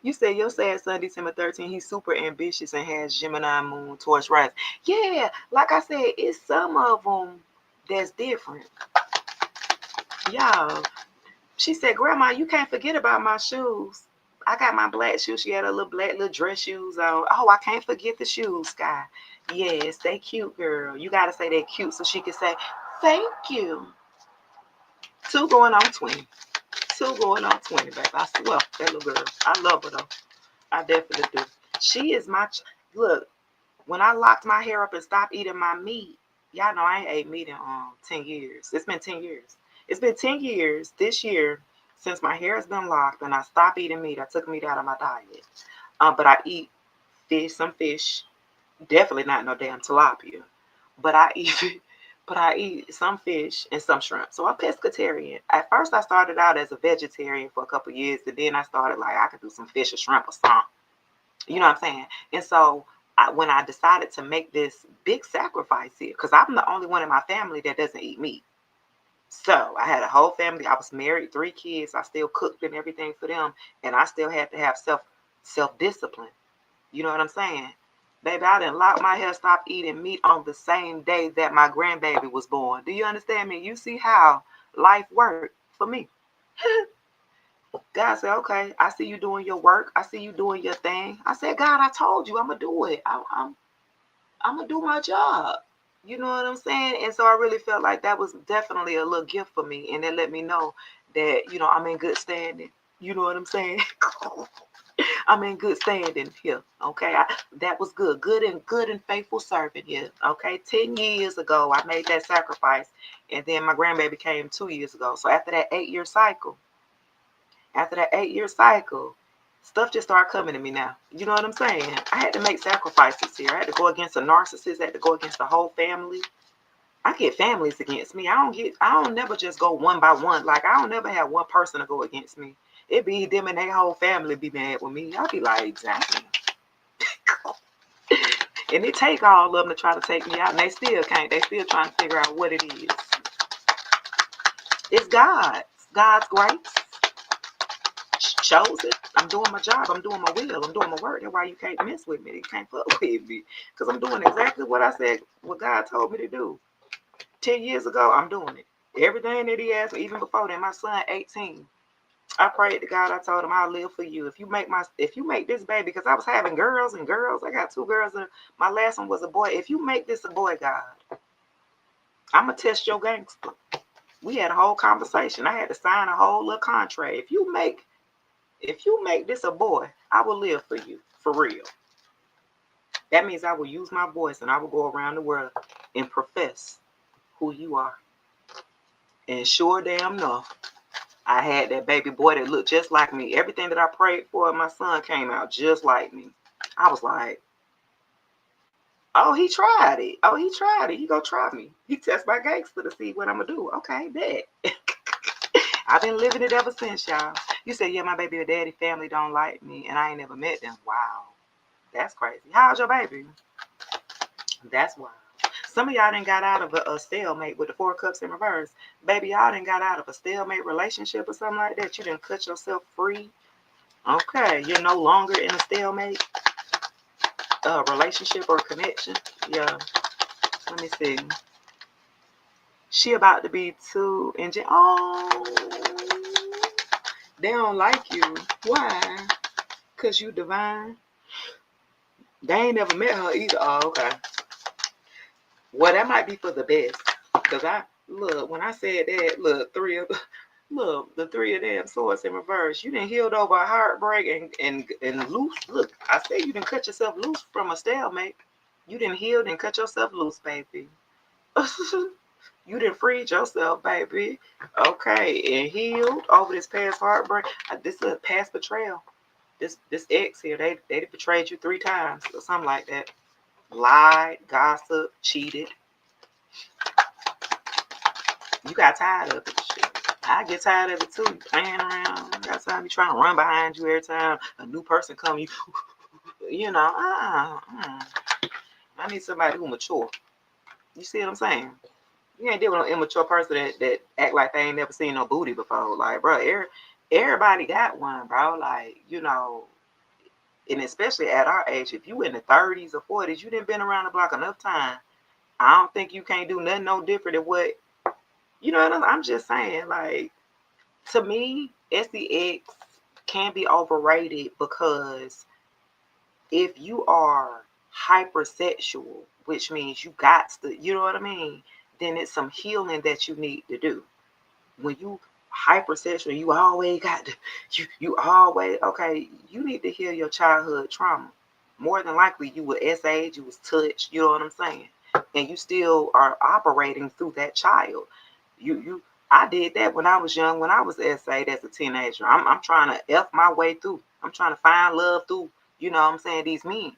You say your sad son, December 13th, he's super ambitious and has Gemini moon towards rise. Yeah, like I said, it's some of them that's different. Y'all, she said, Grandma, you can't forget about my shoes. I got my black shoes. She had her little black little dress shoes on. Oh, I can't forget the shoes, Sky. Yes, they cute, girl. You got to say they're cute so she can say, thank you. 2 going on 20. 2 going on 20, baby. I swear, that little girl. I love her, though. I definitely do. She is look, when I locked my hair up and stopped eating my meat, y'all know I ain't ate meat in 10 years. It's been 10 years. It's been 10 years this year since my hair has been locked and I stopped eating meat. I took meat out of my diet. But I eat some fish. Definitely not no damn tilapia. But I eat some fish and some shrimp. So I'm pescatarian. At first I started out as a vegetarian for a couple of years, and then I started like I could do some fish or shrimp or something. You know what I'm saying? And so when I decided to make this big sacrifice here, because I'm the only one in my family that doesn't eat meat. So I had a whole family. I was married, 3 kids. I still cooked and everything for them. And I still had to have self-discipline. You know what I'm saying? Baby, I didn't lock my hair, stop eating meat on the same day that my grandbaby was born. Do you understand me? You see how life worked for me. God said, okay, I see you doing your work. I see you doing your thing. I said, God, I told you I'm going to do it. I'm going to do my job. You know what I'm saying? And so I really felt like that was definitely a little gift for me. And it let me know that, I'm in good standing. You know what I'm saying? I'm in good standing here. Okay. That was good. Good and faithful servant here. Okay. 10 years ago, I made that sacrifice. And then my grandbaby came 2 years ago. So after that 8-year cycle, stuff just started coming to me now. You know what I'm saying? I had to make sacrifices here. I had to go against a narcissist. I had to go against the whole family. I get families against me. I don't never just go one by one. Like, I don't never have one person to go against me. It be them and their whole family be mad with me. I'll be like, damn. And it take all of them to try to take me out. And they still can't. They still trying to figure out what it is. It's God's grace. Chose it. I'm doing my job. I'm doing my will. I'm doing my work. That's why you can't mess with me. You can't fuck with me. Because I'm doing exactly what I said, what God told me to do. 10 years ago, I'm doing it. Everything that he asked me, even before that, my son, 18. I prayed to God. I told him, I'll live for you. If you make this baby, because I was having girls and girls. I got 2 girls. And my last one was a boy. If you make this a boy, God, I'm going to test your gangster. We had a whole conversation. I had to sign a whole little contract. If you make this a boy, I will live for you, for real. That means I will use my voice and I will go around the world and profess who you are. And sure damn enough, I had that baby boy that looked just like me. Everything that I prayed for, my son came out just like me. I was like, oh, he tried it. Oh, he tried it. He gonna try me. He test my gangster to see what I'm gonna do. Okay, bet. I've been living it ever since, y'all. You said, yeah, my baby or daddy family don't like me, and I ain't never met them. Wow, that's crazy. How's your baby? That's wild. Some of y'all done got out of a stalemate with the 4 cups in reverse. Baby, y'all done got out of a stalemate relationship or something like that. You done cut yourself free. Okay, you're no longer in a stalemate relationship or connection. Yeah, let me see. She about to be 2 in jail. Oh, they don't like you. Why? Because you divine. They ain't never met her either. Oh, okay. Well, that might be for the best. Because when I said that, the 3 of them swords in reverse. You done healed over a heartbreak and loose. Look, I say you done cut yourself loose from a stalemate. You done healed and cut yourself loose, baby. You done freed yourself, baby. Okay, and healed over this past heartbreak. This is a past betrayal. This ex here, they betrayed you 3 times or something like that. Lied, gossip, cheated. You got tired of it. Shit. I get tired of it too. You playing around. Got time. You trying to run behind you every time a new person come. You know. I need somebody who mature. You see what I'm saying? You ain't dealing with an immature person that act like they ain't never seen no booty before. Like, bro, everybody got one, bro. Like, and especially at our age, if you in the 30s or 40s, you done been around the block enough time. I don't think you can't do nothing no different than what, I'm just saying, like, to me, SEX can be overrated because if you are hypersexual, which means you got to, you know what I mean, then it's some healing that you need to do. When you hypersexual, you always got to, you always, okay, you need to heal your childhood trauma. More than likely, you were age, you was touched, you know what I'm saying? And you still are operating through that child. I did that when I was young, when I was as a teenager. I'm trying to F my way through. I'm trying to find love through, you know what I'm saying, these men.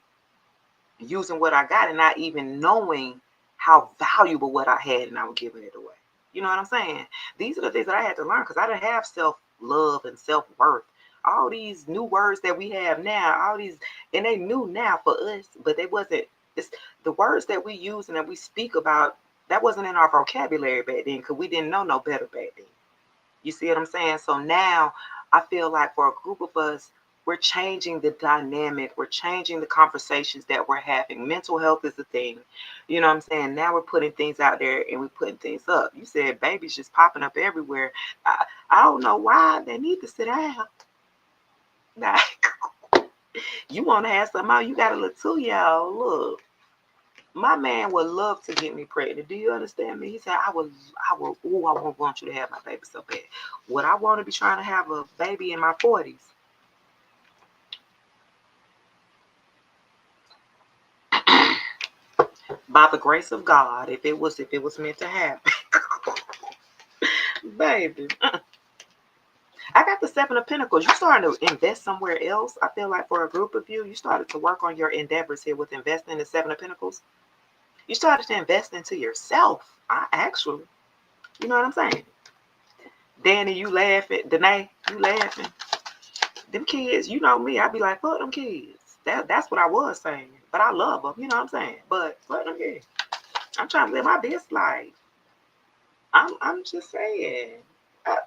Using what I got and not even knowing how valuable what I had, and I was giving it away. You know what I'm saying? These are the things that I had to learn because I didn't have self-love and self-worth. All these new words that we have now, all these, and they new now for us, but they wasn't. It's the words that we use and that we speak about. That wasn't in our vocabulary back then because we didn't know no better back then. You see what I'm saying? So now I feel like for a group of us, we're changing the dynamic. We're changing the conversations that we're having. Mental health is a thing. You know what I'm saying? Now we're putting things out there and we're putting things up. You said babies just popping up everywhere. I don't know why they need to sit down. Like, you want to have something out, you got a little 2-year-old. Look, my man would love to get me pregnant. Do you understand me? He said, I want you to have my baby so bad. Would I want to be trying to have a baby in my 40s? By the grace of God, if it was meant to happen, baby. I got the 7 of Pentacles. You starting to invest somewhere else. I feel like for a group of you, you started to work on your endeavors here with investing in the 7 of Pentacles. You started to invest into yourself. You know what I'm saying? Danny, you laughing. Danae, you laughing. Them kids, you know me. I'd be like, fuck them kids. That's what I was saying. But I love them. You know what I'm saying? But fuck them kids. I'm trying to live my best life. I'm just saying. I,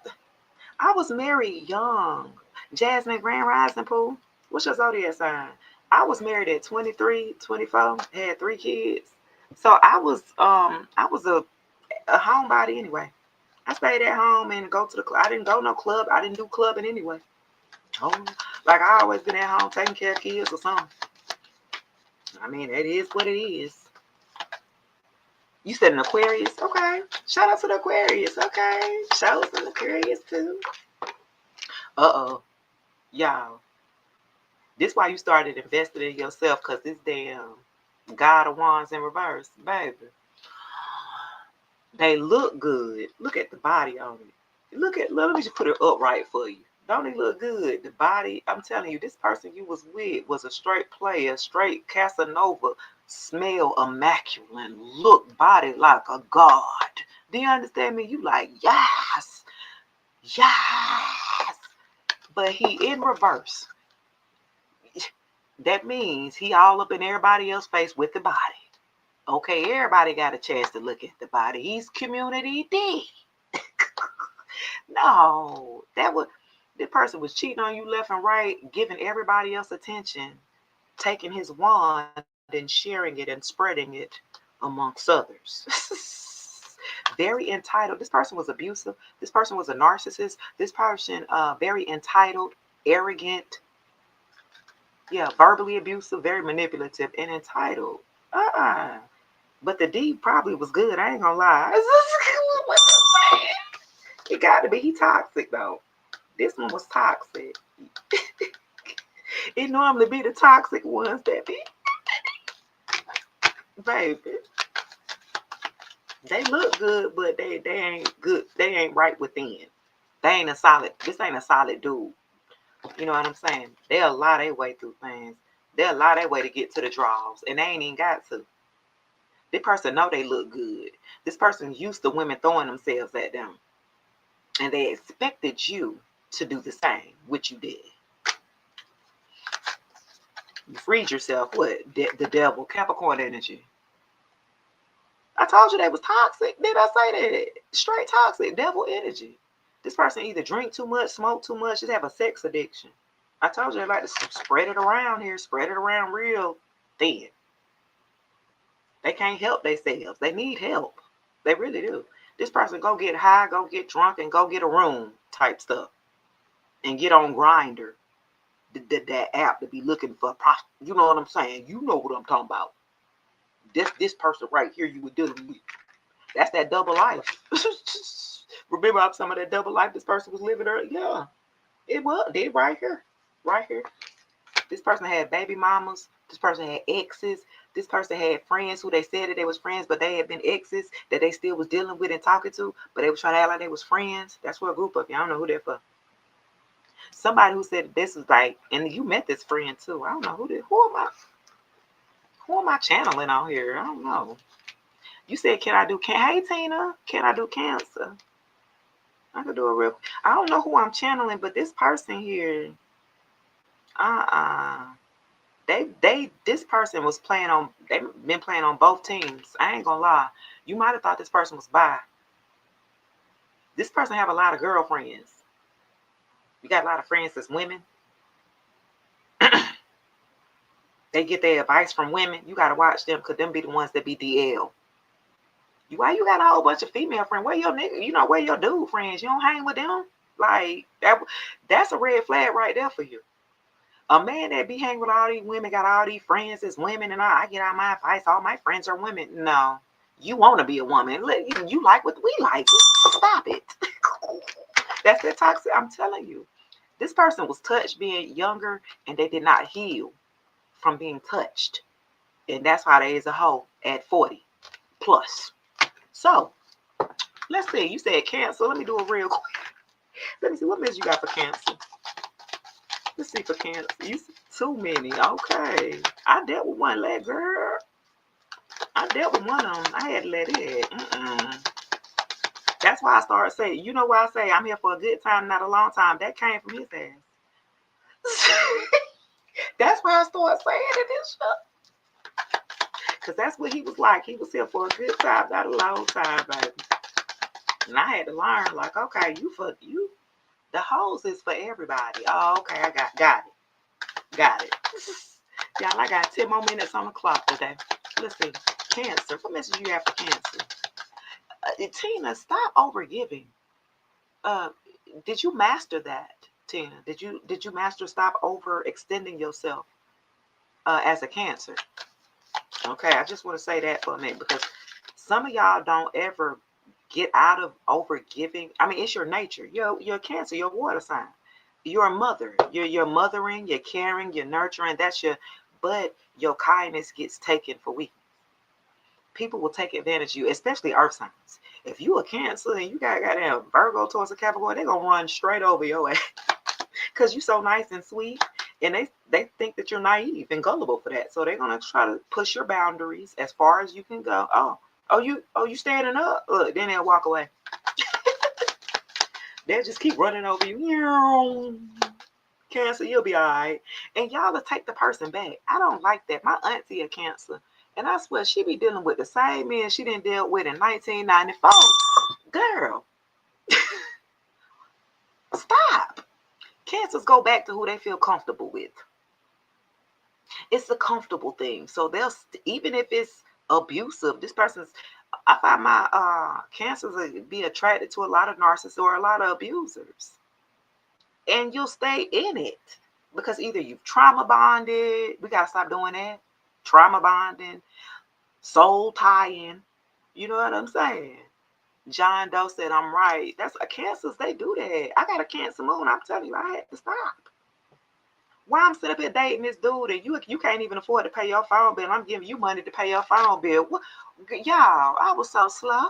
I was married young. Jasmine Grand Rising Pool. What's your zodiac sign? I was married at 23, 24, had 3 kids. So I was a homebody anyway. I stayed at home and go to the club. I didn't go no club. I didn't do clubbing anyway. Oh, like I always been at home taking care of kids or something. I mean, it is what it is. You said an Aquarius? Okay. Shout out to the Aquarius. Okay. Shout out to the Aquarius too. Uh-oh. Y'all. This why you started investing in yourself, because this damn God of Wands in reverse, baby. They look good. Look at the body on it. Let me just put it upright for you. Don't it look good? The body, I'm telling you, this person you was with was a straight player, straight Casanova, smell immaculate, look body like a god. Do you understand me? You like, yes, yes. But he in reverse. That means he all up in everybody else's face with the body. Okay, everybody got a chance to look at the body. He's community D. No, the person was cheating on you left and right, giving everybody else attention, taking his wand and sharing it and spreading it amongst others. Very entitled. This person was abusive. This person was a narcissist. This person very entitled, arrogant, verbally abusive, very manipulative, and entitled. But the D probably was good. I ain't gonna lie. It got to be. He toxic though. This one was toxic. It normally be the toxic ones that be. Baby. They look good, but they ain't good. They ain't right within. They ain't a solid. This ain't a solid dude. You know what I'm saying? They'll lie their way through things. They'll lie their way to get to the draws, and they ain't even got to. This person know they look good. This person used to women throwing themselves at them, and they expected you to do the same, which you did. You freed yourself. What? The devil, Capricorn energy. I told you they was toxic. Did I say that? Straight toxic, devil energy. This person either drink too much, smoke too much, just have a sex addiction. I told you they like to spread it around here, spread it around real thin. They can't help themselves. They need help. They really do. This person go get high, go get drunk, and go get a room type stuff. And get on Grindr, that app, to be looking for, you know what I'm saying? You know what I'm talking about. This person right here you were dealing with. That's that double life. Remember some of that double life this person was living earlier? Yeah, it was. They right here. Right here. This person had baby mamas. This person had exes. This person had friends who they said that they was friends, but they had been exes that they still was dealing with and talking to, but they was trying to act like they was friends. That's for a group of you. I don't know who they're for. Somebody who said this was like, and you met this friend too. I don't know who am I channeling out here? I don't know. You said, can I do hey Tina, can I do Cancer? I could do a real, I don't know who I'm channeling, but this person here, this person was playing on, they've been playing on both teams. I ain't gonna lie. You might have thought this person was bi. This person have a lot of girlfriends. You got a lot of friends that's women. They get their advice from women. You got to watch them, because them be the ones that be DL. Why you got a whole bunch of female friends? Where your nigga, where your dude friends? You don't hang with them? Like, that's a red flag right there for you. A man that be hanging with all these women, got all these friends as women, and I get out my advice, all my friends are women. No. You want to be a woman. You like what we like. Stop it. That's that toxic. I'm telling you. This person was touched being younger, and they did not heal from being touched. And that's why they is a hoe at 40 plus. So, let's see. You said Cancer. Let me do it real quick. Let me see. What message you got for Cancer? Let's see for Cancer. You too many. Okay. I dealt with one leg, girl. I dealt with one of them. I had to let it. That's why I started saying, you know why I say I'm here for a good time, not a long time. That came from his ass. That's why I started saying it this show. Because that's what he was like. He was here for a good time, not a long time, baby. And I had to learn, like, okay, you, the hose is for everybody. Oh, okay, I got it. Y'all, I got 10 more minutes on the clock today. Let's see. Cancer. What message you have for Cancer? Tina, stop overgiving. Uh, did you master that, Tina? Did you master stop overextending yourself as a Cancer? Okay, I just want to say that for a minute because some of y'all don't ever get out of overgiving. I mean, it's your nature. You're Cancer, you're water sign. You're a mother. You're mothering, you're caring, you're nurturing. But your kindness gets taken for weakness. People will take advantage of you, especially earth signs. If you a Cancer and you got goddamn Virgo towards a Capricorn, they're gonna run straight over your ass. Because you're so nice and sweet. And they think that you're naive and gullible for that. So they're gonna try to push your boundaries as far as you can go. You standing up? Look, then they'll walk away. They'll just keep running over you. Cancer, you'll be all right. And y'all will take the person back. I don't like that. My auntie a Cancer. And I swear she be dealing with the same men she didn't deal with in 1994. Girl, stop. Cancers go back to who they feel comfortable with. It's a comfortable thing. So even if it's abusive, I find my Cancers be attracted to a lot of narcissists or a lot of abusers. And you'll stay in it because either you've trauma bonded. We got to stop doing that. Trauma bonding, soul tying. You know what I'm saying? John Doe said, I'm right. That's a Cancers, they do that. I got a Cancer moon. I'm telling you, I had to stop. Why I'm sitting up here dating this dude and you can't even afford to pay your phone bill. I'm giving you money to pay your phone bill. What? Y'all, I was so slow.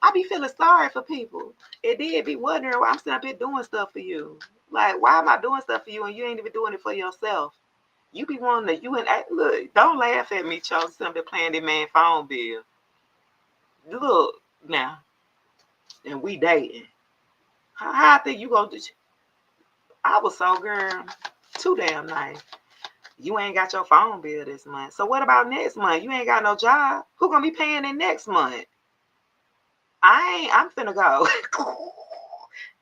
I be feeling sorry for people. It did be wondering why I'm sitting up here doing stuff for you. Like, why am I doing stuff for you and you ain't even doing it for yourself? You be wanting to, look, don't laugh at me, Charles, sitting up there playing that man phone bill. Look, now, and we dating. How I think you gonna do? I was so, girl, too damn nice. You ain't got your phone bill this month. So what about next month? You ain't got no job. Who gonna be paying it next month? I'm finna go.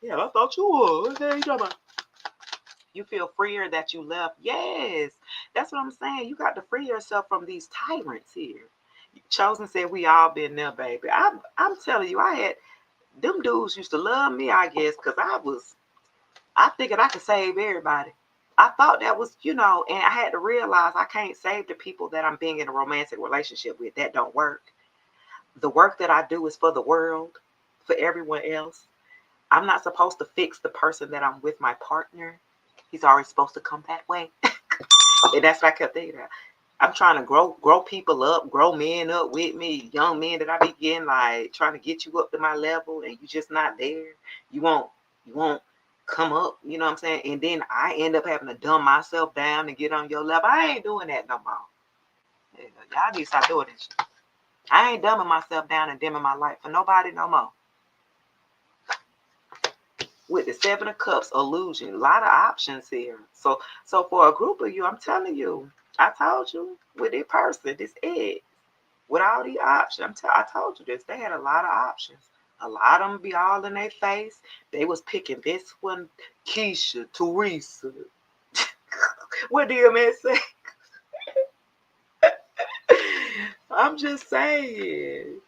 Yeah, I thought you would. What the hell you talking about? You feel freer that you left. Yes, that's what I'm saying. You got to free yourself from these tyrants here. Chosen said we all been there, baby. I'm telling you, I had them dudes used to love me, I guess, because I figured I could save everybody. I thought that was, and I had to realize I can't save the people that I'm being in a romantic relationship with. That don't work. The work that I do is for the world, for everyone else. I'm not supposed to fix the person that I'm with, my partner. He's already supposed to come that way. And that's what I kept thinking. I'm trying to grow people up, grow men up with me, young men that I be getting, like trying to get you up to my level, and you just not there. You won't come up, you know what I'm saying? And then I end up having to dumb myself down to get on your level. I ain't doing that no more. Y'all need to stop doing this. I ain't dumbing myself down and dimming my light for nobody no more. With the 7 of Cups illusion, a lot of options here. So for a group of you, I'm telling you, I told you with this person, this egg, with all the options, I told you this. They had a lot of options. A lot of them be all in their face. They was picking this one, Keisha, Teresa. What do you man say? I'm just saying.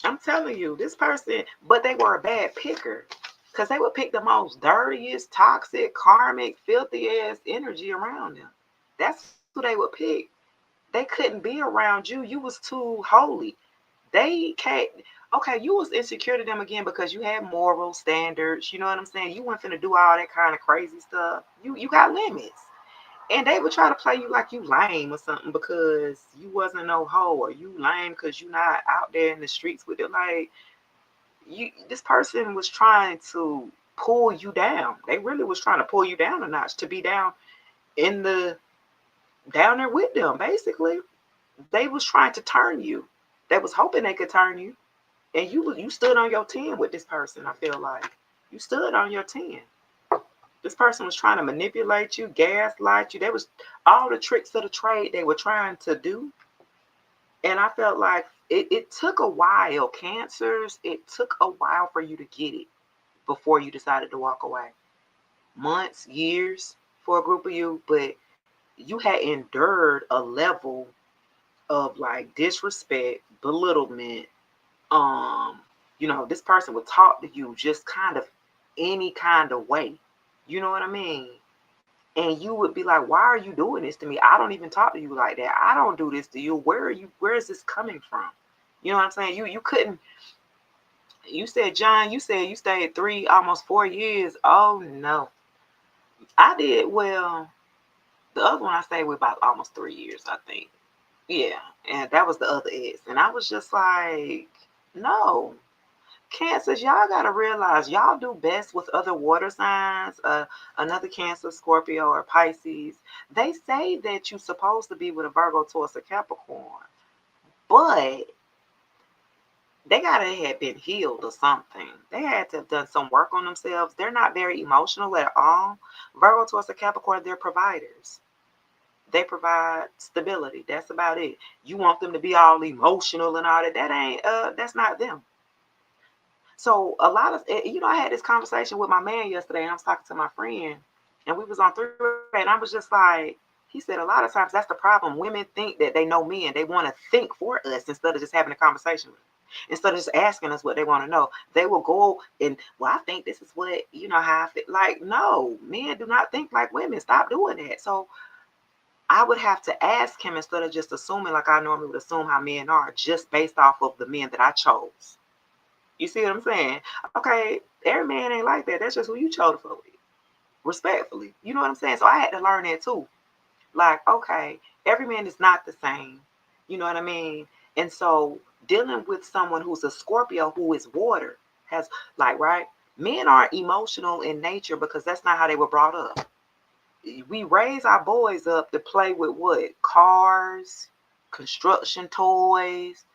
I'm telling you, this person, but they were a bad picker because they would pick the most dirtiest, toxic, karmic, filthy ass energy around them. That's who they would pick. They couldn't be around you. You was too holy. They can't. Okay, you was insecure to them again because you had moral standards. You know what I'm saying? You weren't finna do all that kind of crazy stuff. You got limits. And they would try to play you like you lame or something because you wasn't no hoe, or you lame because you not out there in the streets with it. Like, this person was trying to pull you down. They really was trying to pull you down a notch to be down there with them. Basically, they was trying to turn you. They was hoping they could turn you, and you stood on your 10 with this person. I feel like you stood on your 10. This person was trying to manipulate you, gaslight you. There was all the tricks of the trade they were trying to do. And I felt like it took a while. Cancers, it took a while for you to get it before you decided to walk away. Months, years for a group of you, but you had endured a level of like disrespect, belittlement. Um, this person would talk to you just kind of any kind of way. You know what I mean? And you would be like, why are you doing this to me? I don't even talk to you like that. I don't do this to you. Where is this coming from? You know what I'm saying? You couldn't. You said, John, you said you stayed 3, almost 4 years. Oh no. I did. Well, the other one I stayed with about almost 3 years, I think. Yeah. And that was the other ex. And I was just like, no. Cancers, y'all gotta realize y'all do best with other water signs. Another Cancer, Scorpio, or Pisces. They say that you're supposed to be with a Virgo, Taurus, or Capricorn, but they gotta have been healed or something. They had to have done some work on themselves. They're not very emotional at all. Virgo, Taurus, or Capricorn, they're providers. They provide stability. That's about it. You want them to be all emotional and all that. That's not them. So a lot of, I had this conversation with my man yesterday, and I was talking to my friend, and we was on three-way, and I was just like, he said, a lot of times that's the problem. Women think that they know men. They want to think for us instead of just having a conversation with them. Instead of just asking us what they want to know. They will go and, well, I think this is what, how I feel. Like, no, men do not think like women. Stop doing that. So I would have to ask him instead of just assuming like I normally would assume how men are, just based off of the men that I chose. You see what I'm saying? Okay, every man ain't like that. That's just who you chose to fuck with. Respectfully. You know what I'm saying? So I had to learn that too. Like, okay, every man is not the same. You know what I mean? And so dealing with someone who's a Scorpio who is water has, like, right? Men aren't emotional in nature because that's not how they were brought up. We raise our boys up to play with what? Cars, construction toys.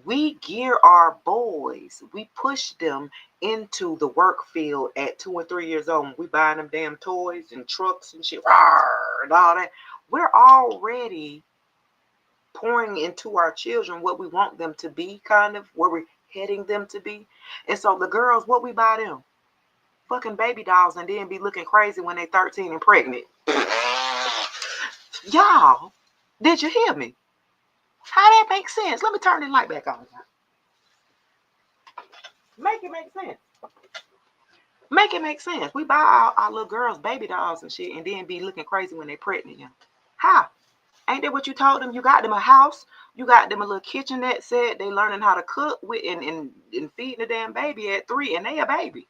We gear our boys, we push them into the work field at 2 and 3 years old. We buying them damn toys and trucks and shit, and all that. We're already pouring into our children what we want them to be, kind of where we're heading them to be. And so the girls, what we buy them? Fucking baby dolls, and then be looking crazy when they're 13 and pregnant. Y'all, did you hear me? How that makes sense? Let me turn the light back on. Make it make sense. Make it make sense. We buy our little girls baby dolls and shit and then be looking crazy when they pregnant. Yeah. How? Ain't that what you told them? You got them a house. You got them a little kitchenette set. They learning how to cook with and feeding the damn baby at 3 and they a baby.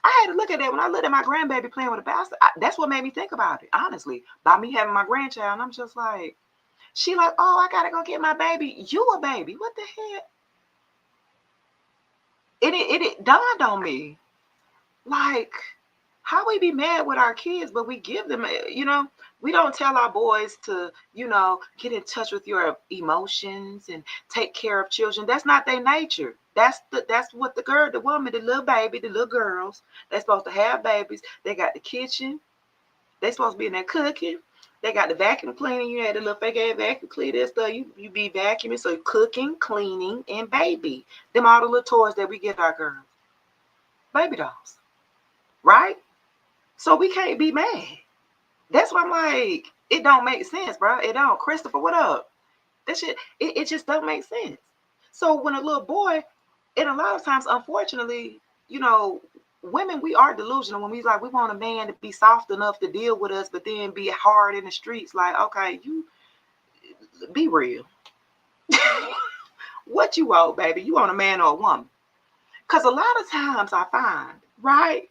I had to look at that when I looked at my grandbaby playing with a bastard. That's what made me think about it, honestly. By me having my grandchild, and I'm just like, she like, oh, I gotta go get my baby. You a baby. What the hell? It dawned on me. Like, how we be mad with our kids, but we give them, we don't tell our boys to, get in touch with your emotions and take care of children. That's not their nature. That's what the woman, the little baby, the little girls, they're supposed to have babies. They got the kitchen. They supposed to be in there cooking. They got the vacuum cleaning. You had the little fake ass vacuum cleaner stuff. You be vacuuming, so cooking, cleaning, and baby. Them all the little toys that we get our girls. Baby dolls. Right? So we can't be mad. That's why I'm like, it don't make sense, bro. It don't. Christopher, what up? That shit, it just don't make sense. So when a little boy, and a lot of times, unfortunately, women, we are delusional when we want a man to be soft enough to deal with us, but then be hard in the streets. Like, okay, you be real. What you want, baby? You want a man or a woman? Because a lot of times I find, right,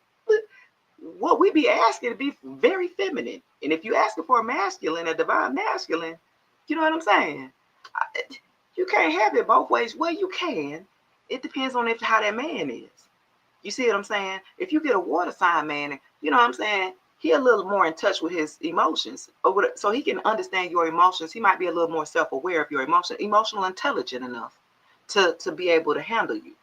what we be asking to be very feminine. And if you asking for a masculine, a divine masculine, you know what I'm saying? You can't have it both ways. Well, you can. It depends on how that man is. You see what I'm saying? If you get a water sign man, you know what I'm saying? He a little more in touch with his emotions. So he can understand your emotions. He might be a little more self-aware of your emotions, emotional intelligent enough to be able to handle you.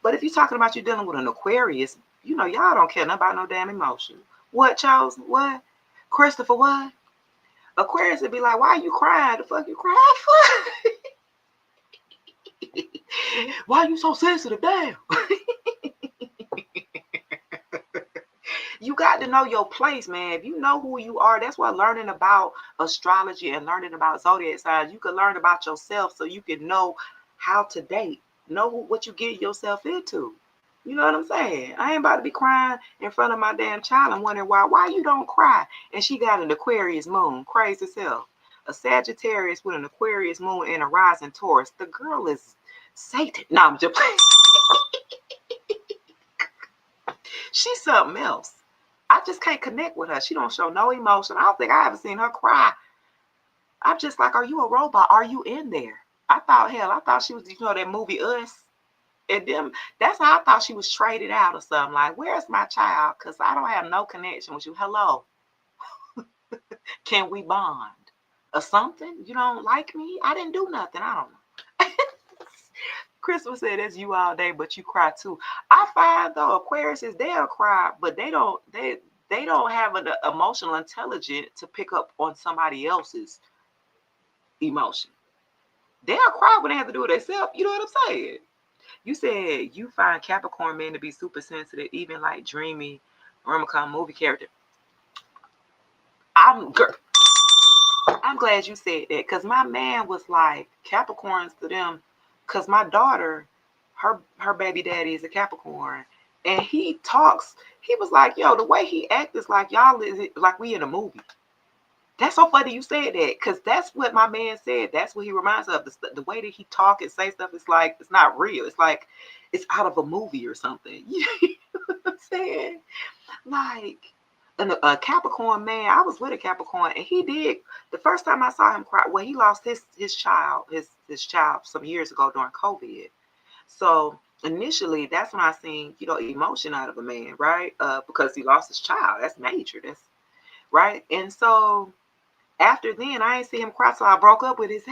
But if you're talking about you dealing with an Aquarius, y'all don't care nothing about no damn emotion. What, Charles? What? Christopher, what? Aquarius would be like, why are you crying? The fuck you crying for? Why are you so sensitive? Damn. You got to know your place, man. If you know who you are, that's why learning about astrology and learning about zodiac signs, you can learn about yourself so you can know how to date, know what you get yourself into. You know what I'm saying? I ain't about to be crying in front of my damn child and wondering why you don't cry. And she got an Aquarius moon, crazy self. A Sagittarius with an Aquarius moon and a rising Taurus. The girl is Satan. No, I'm just playing. She's something else. I just can't connect with her. She don't show no emotion. I don't think I ever seen her cry. I'm just like, are you a robot? Are you in there? I thought she was, that movie Us. And them, that's how I thought she was traded out or something. Like, where's my child? Because I don't have no connection with you. Hello. Can we bond? Or something? You don't like me? I didn't do nothing. I don't know. Crystal said it's you all day, but you cry too. I find though Aquarius is they'll cry, but they don't have an emotional intelligence to pick up on somebody else's emotion. They'll cry when they have to do it themselves. You know what I'm saying? You said you find Capricorn men to be super sensitive, even like dreamy, rom-com movie character. I'm glad you said that because my man was like Capricorns to them. Because my daughter, her baby daddy is a Capricorn, and he talks. He was like, "Yo, the way he acts is like y'all is like we in a movie." That's so funny you said that because that's what my man said. That's what he reminds of. The way that he talk and say stuff is like it's not real. It's like it's out of a movie or something. You know what I'm saying? Like a Capricorn man. I was with a Capricorn, and he did. The first time I saw him cry, well, he lost his child some years ago during COVID. So initially, that's when I seen emotion out of a man, right? Because he lost his child. That's major. That's right. And so after then, I ain't see him cry till I broke up with his.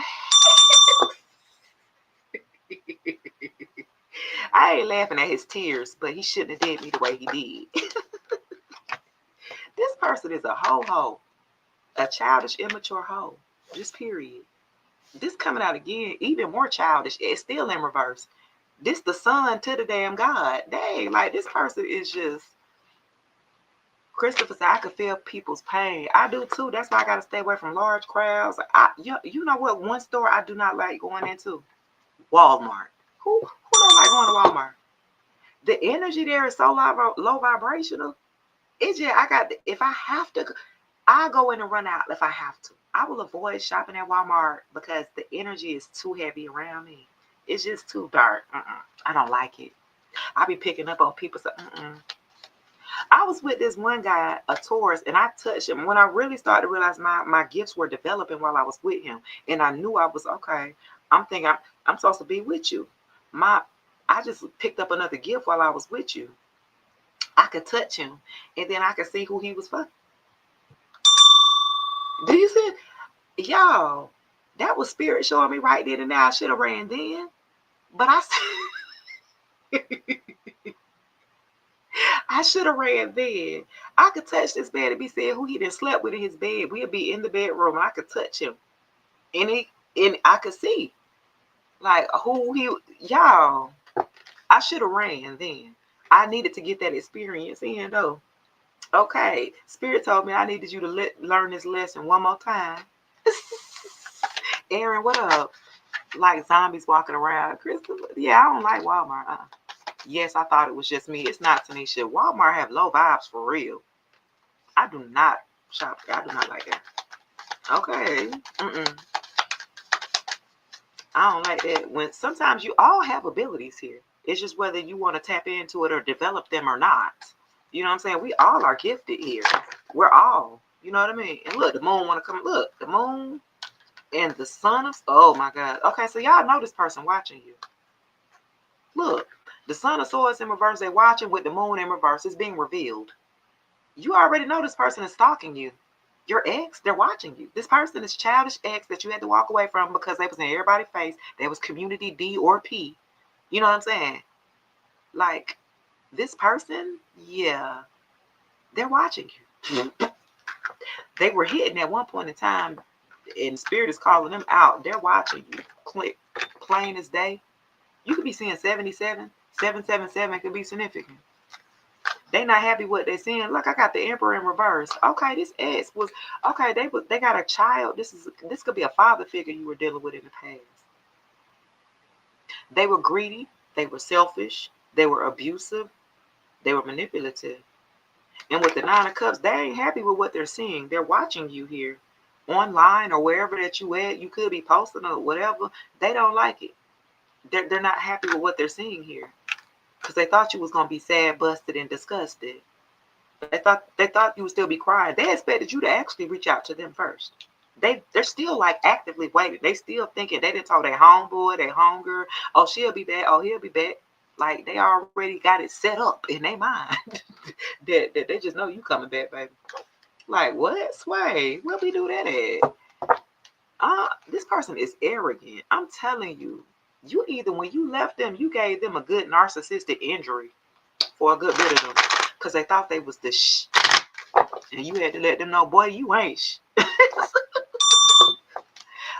I ain't laughing at his tears, but he shouldn't have did me the way he did. This person is a ho-ho, a childish, immature hoe. Just period. This coming out again, even more childish. It's still in reverse. This the son to the damn God. Dang, like this person is just. Christopher said, I could feel people's pain. I do too. That's why I got to stay away from large crowds. You know what? One store I do not like going into? Walmart. Who don't like going to Walmart? The energy there is so low vibrational. It's just, if I have to, I go in and run out if I have to. I will avoid shopping at Walmart because the energy is too heavy around me. It's just too dark. I don't like it. I be picking up on people. I was with this one guy, a Taurus, and I touched him. When I really started to realize my gifts were developing while I was with him, and I knew I was okay. I'm thinking I'm supposed to be with you. I just picked up another gift while I was with you. I could touch him, and then I could see who he was fucking. Do you see? Y'all, that was spirit showing me right then and now. I should have ran then, but I should have ran then. I could touch this man and be saying who he done slept with in his bed. We'll be in the bedroom. And I could touch him, and I could see like who he. Y'all, I should have ran then. I needed to get that experience in though. Okay, Spirit told me I needed you to learn this lesson one more time. Aaron, what up? Like zombies walking around. Crystal, yeah, I don't like Walmart. Yes, I thought it was just me. It's not, Tanisha. Walmart have low vibes for real. I do not shop. I do not like that. Okay. I don't like that. When sometimes you all have abilities here. It's just whether you want to tap into it or develop them or not. You know what I'm saying? We all are gifted here. We're all. You know what I mean? And look, the moon want to come. Look, the moon and the sun. Oh my God. Okay, so y'all know this person watching you. Look, the sun of swords in reverse. They're watching with the moon in reverse. It's being revealed. You already know this person is stalking you. Your ex, they're watching you. This person is childish ex that you had to walk away from because they was in everybody's face. They was community D or P. You know what I'm saying? Like, this person, yeah, they're watching you. They were hidden at one point in time, and Spirit is calling them out. They're watching you. Plain as day. You could be seeing 77. 777 could be significant. They not happy what they seeing. Look, I got the Emperor in reverse. Okay, this ex was okay. They got a child. This could be a father figure you were dealing with in the past. They were greedy. They were selfish. They were abusive. They were manipulative. And with the Nine of Cups, they ain't happy with what they're seeing. They're watching you here, online or wherever that you at. You could be posting or whatever. They don't like it. They're not happy with what they're seeing here because they thought you was gonna be sad, busted, and disgusted. They thought you would still be crying. They expected you to actually reach out to them first. They're still like actively waiting. They still thinking they didn't tell their homeboy, their homegirl, oh she'll be back, oh he'll be back. Like they already got it set up in their mind that they just know you coming back, baby. Like what? Sway? Where we do that at? This person is arrogant. I'm telling you. You either when you left them, you gave them a good narcissistic injury for a good bit of them because they thought they was the and you had to let them know, boy, you ain't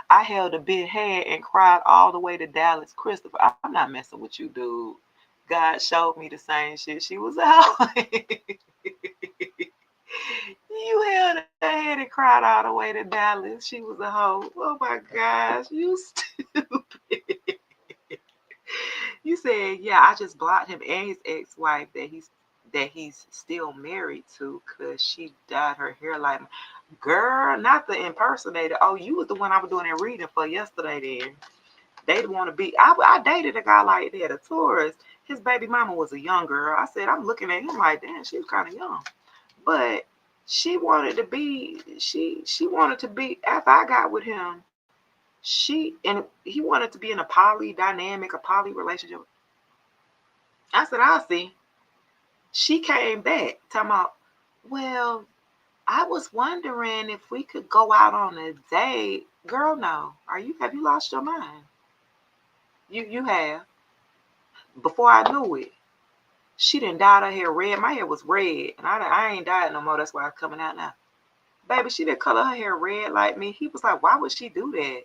I held a big hand and cried all the way to Dallas. Christopher, I'm not messing with you, dude. God showed me the same shit. She was out. You held her hand and cried all the way to Dallas. She was a hoe. Oh my gosh, you stupid. You said, yeah, I just blocked him and his ex-wife that he's still married to because she dyed her hair like, girl, not the impersonator. Oh, you was the one I was doing a reading for yesterday then. They'd want to be, I dated a guy like that, a Taurus. His baby mama was a young girl. I said, I'm looking at him like, damn, she was kind of young. But she wanted to be, she wanted to be, after I got with him, he wanted to be in a poly dynamic, a poly relationship. I said, I'll see. She came back talking about, well, I was wondering if we could go out on a date. Girl, no. Have you lost your mind? You have. Before I knew it, she didn't dye her hair red. My hair was red, and I ain't dyed no more. That's why it's coming out now. Baby, she didn't color her hair red like me. He was like, why would she do that?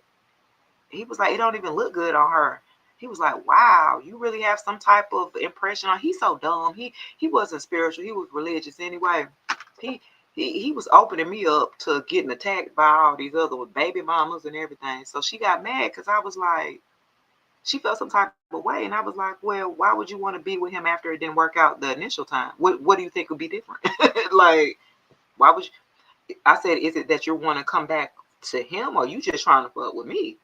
He was like, it don't even look good on her. He was like, wow, you really have some type of impression on. He's so dumb. He wasn't spiritual. He was religious anyway. He he was opening me up to getting attacked by all these other baby mamas and everything. So she got mad because I was like, she felt some type of way, and I was like, well, why would you want to be with him after it didn't work out the initial time? What do you think would be different? Like, why would you? I said, is it that you want to come back to him, or you just trying to fuck with me?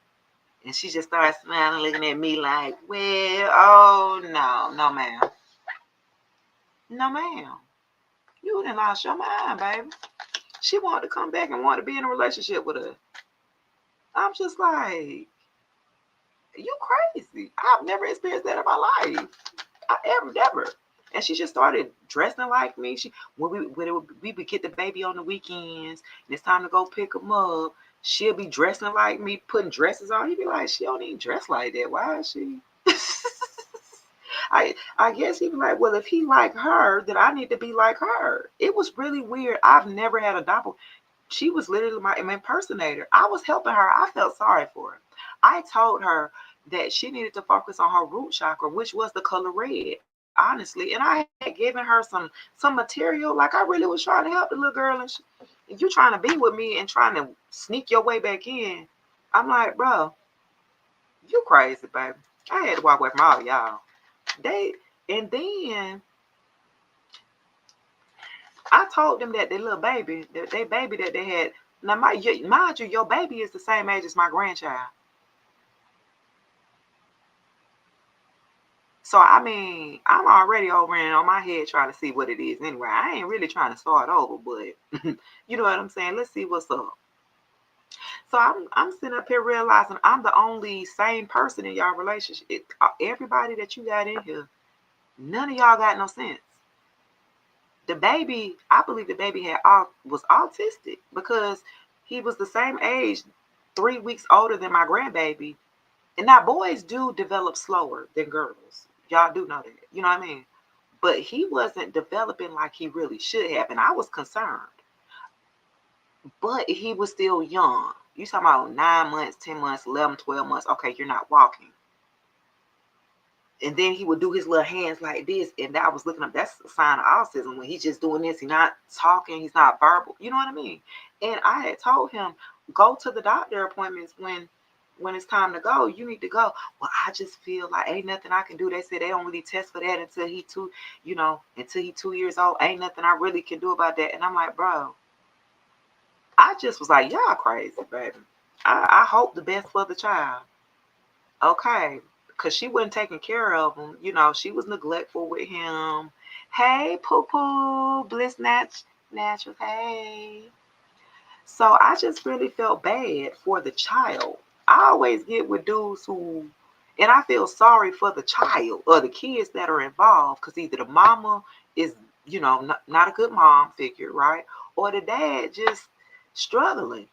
And she just started smiling, looking at me like, well, oh, no, no, ma'am. No, ma'am. You done lost your mind, baby. She wanted to come back and wanted to be in a relationship with her. I'm just like, you crazy. I've never experienced that in my life. Never. And she just started dressing like me. We would get the baby on the weekends, and it's time to go pick him up. She'll be dressing like me, putting dresses on. He'd be like, she don't even dress like that. Why is she? I guess he'd be like, well, if he like her, then I need to be like her. It was really weird. I've never had a doppel. She was literally my impersonator. I was helping her. I felt sorry for her. I told her that she needed to focus on her root chakra, which was the color red, honestly. And I had given her some material. Like I really was trying to help the little girl, and you trying to be with me and trying to sneak your way back in. I'm like, bro, you crazy, baby. I had to walk away from all y'all. And then I told them that their little baby, their baby that they had. Now, mind you, your baby is the same age as my grandchild. So, I mean, I'm already over in on my head trying to see what it is anyway. I ain't really trying to start over, but you know what I'm saying? Let's see what's up. So I'm sitting up here realizing I'm the only sane person in y'all relationship. Everybody that you got in here, none of y'all got no sense. The baby, I believe the baby was autistic because he was the same age, 3 weeks older than my grandbaby. And now boys do develop slower than girls. Y'all do know that. You know what I mean? But he wasn't developing like he really should have. And I was concerned. But he was still young. You talking about 9 months, 10 months, 11, 12 months. Okay, you're not walking. And then he would do his little hands like this. And I was looking up, that's a sign of autism when he's just doing this. He's not talking, he's not verbal. You know what I mean? And I had told him, go to the doctor appointments when it's time to go. You need to go. Well, I just feel like ain't nothing I can do. They said they don't really test for that until he until he 2 years old. Ain't nothing I really can do about that. And I'm like, bro, I just was like, y'all crazy, baby. I hope the best for the child. Okay. Because she wasn't taking care of him. She was neglectful with him. Hey, poo-poo, bliss natural, hey. So I just really felt bad for the child. I always get with dudes and I feel sorry for the child or the kids that are involved, because either the mama is, not a good mom figure, right? Or the dad just struggling.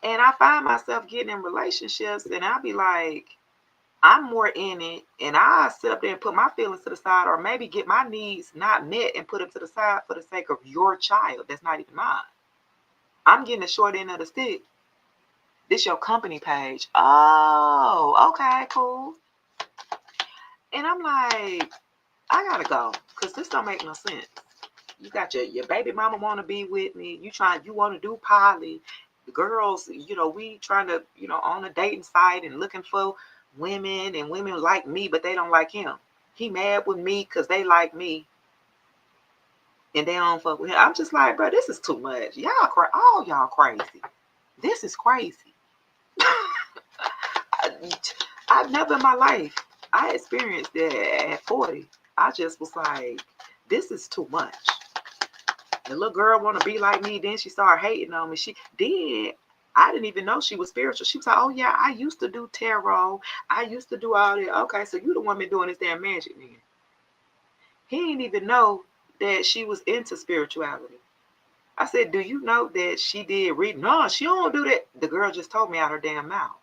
And I find myself getting in relationships and I'll be like, I'm more in it, and I sit up there and put my feelings to the side, or maybe get my needs not met and put them to the side for the sake of your child that's not even mine. I'm getting the short end of the stick. This your company page. Oh, okay, cool. And I'm like, I gotta go, because this don't make no sense. You got your baby mama want to be with me. You want to do poly. The girls, we trying to, on a dating site and looking for women, and women like me, but they don't like him. He mad with me because they like me and they don't fuck with him. I'm just like, bro, this is too much. All y'all crazy. This is crazy. I've never in my life, I experienced that at 40. I just was like, this is too much. The little girl want to be like me. Then she started hating on me. I didn't even know she was spiritual. She was like, oh yeah, I used to do tarot. I used to do all that. Okay, so you the one been doing this damn magic then. He didn't even know that she was into spirituality. I said, do you know that she did read? No, she don't do that. The girl just told me out her damn mouth.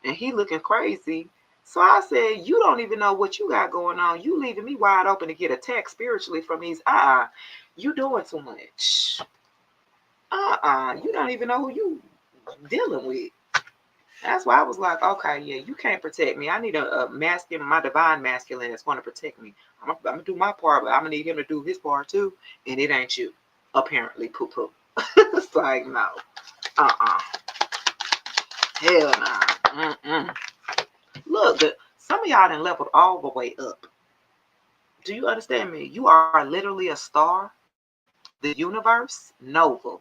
And he looking crazy. So I said, you don't even know what you got going on. You leaving me wide open to get attacked spiritually from these. You doing too much. You don't even know who you dealing with. That's why I was like, okay, yeah, you can't protect me. I need a masculine, my divine masculine that's going to protect me. I'm gonna do my part, but I'm gonna need him to do his part too. And it ain't you, apparently, poo-poo. It's like, no, hell no. Look, some of y'all done leveled all the way up. Do you understand me? You are literally a star, the universe, Nova.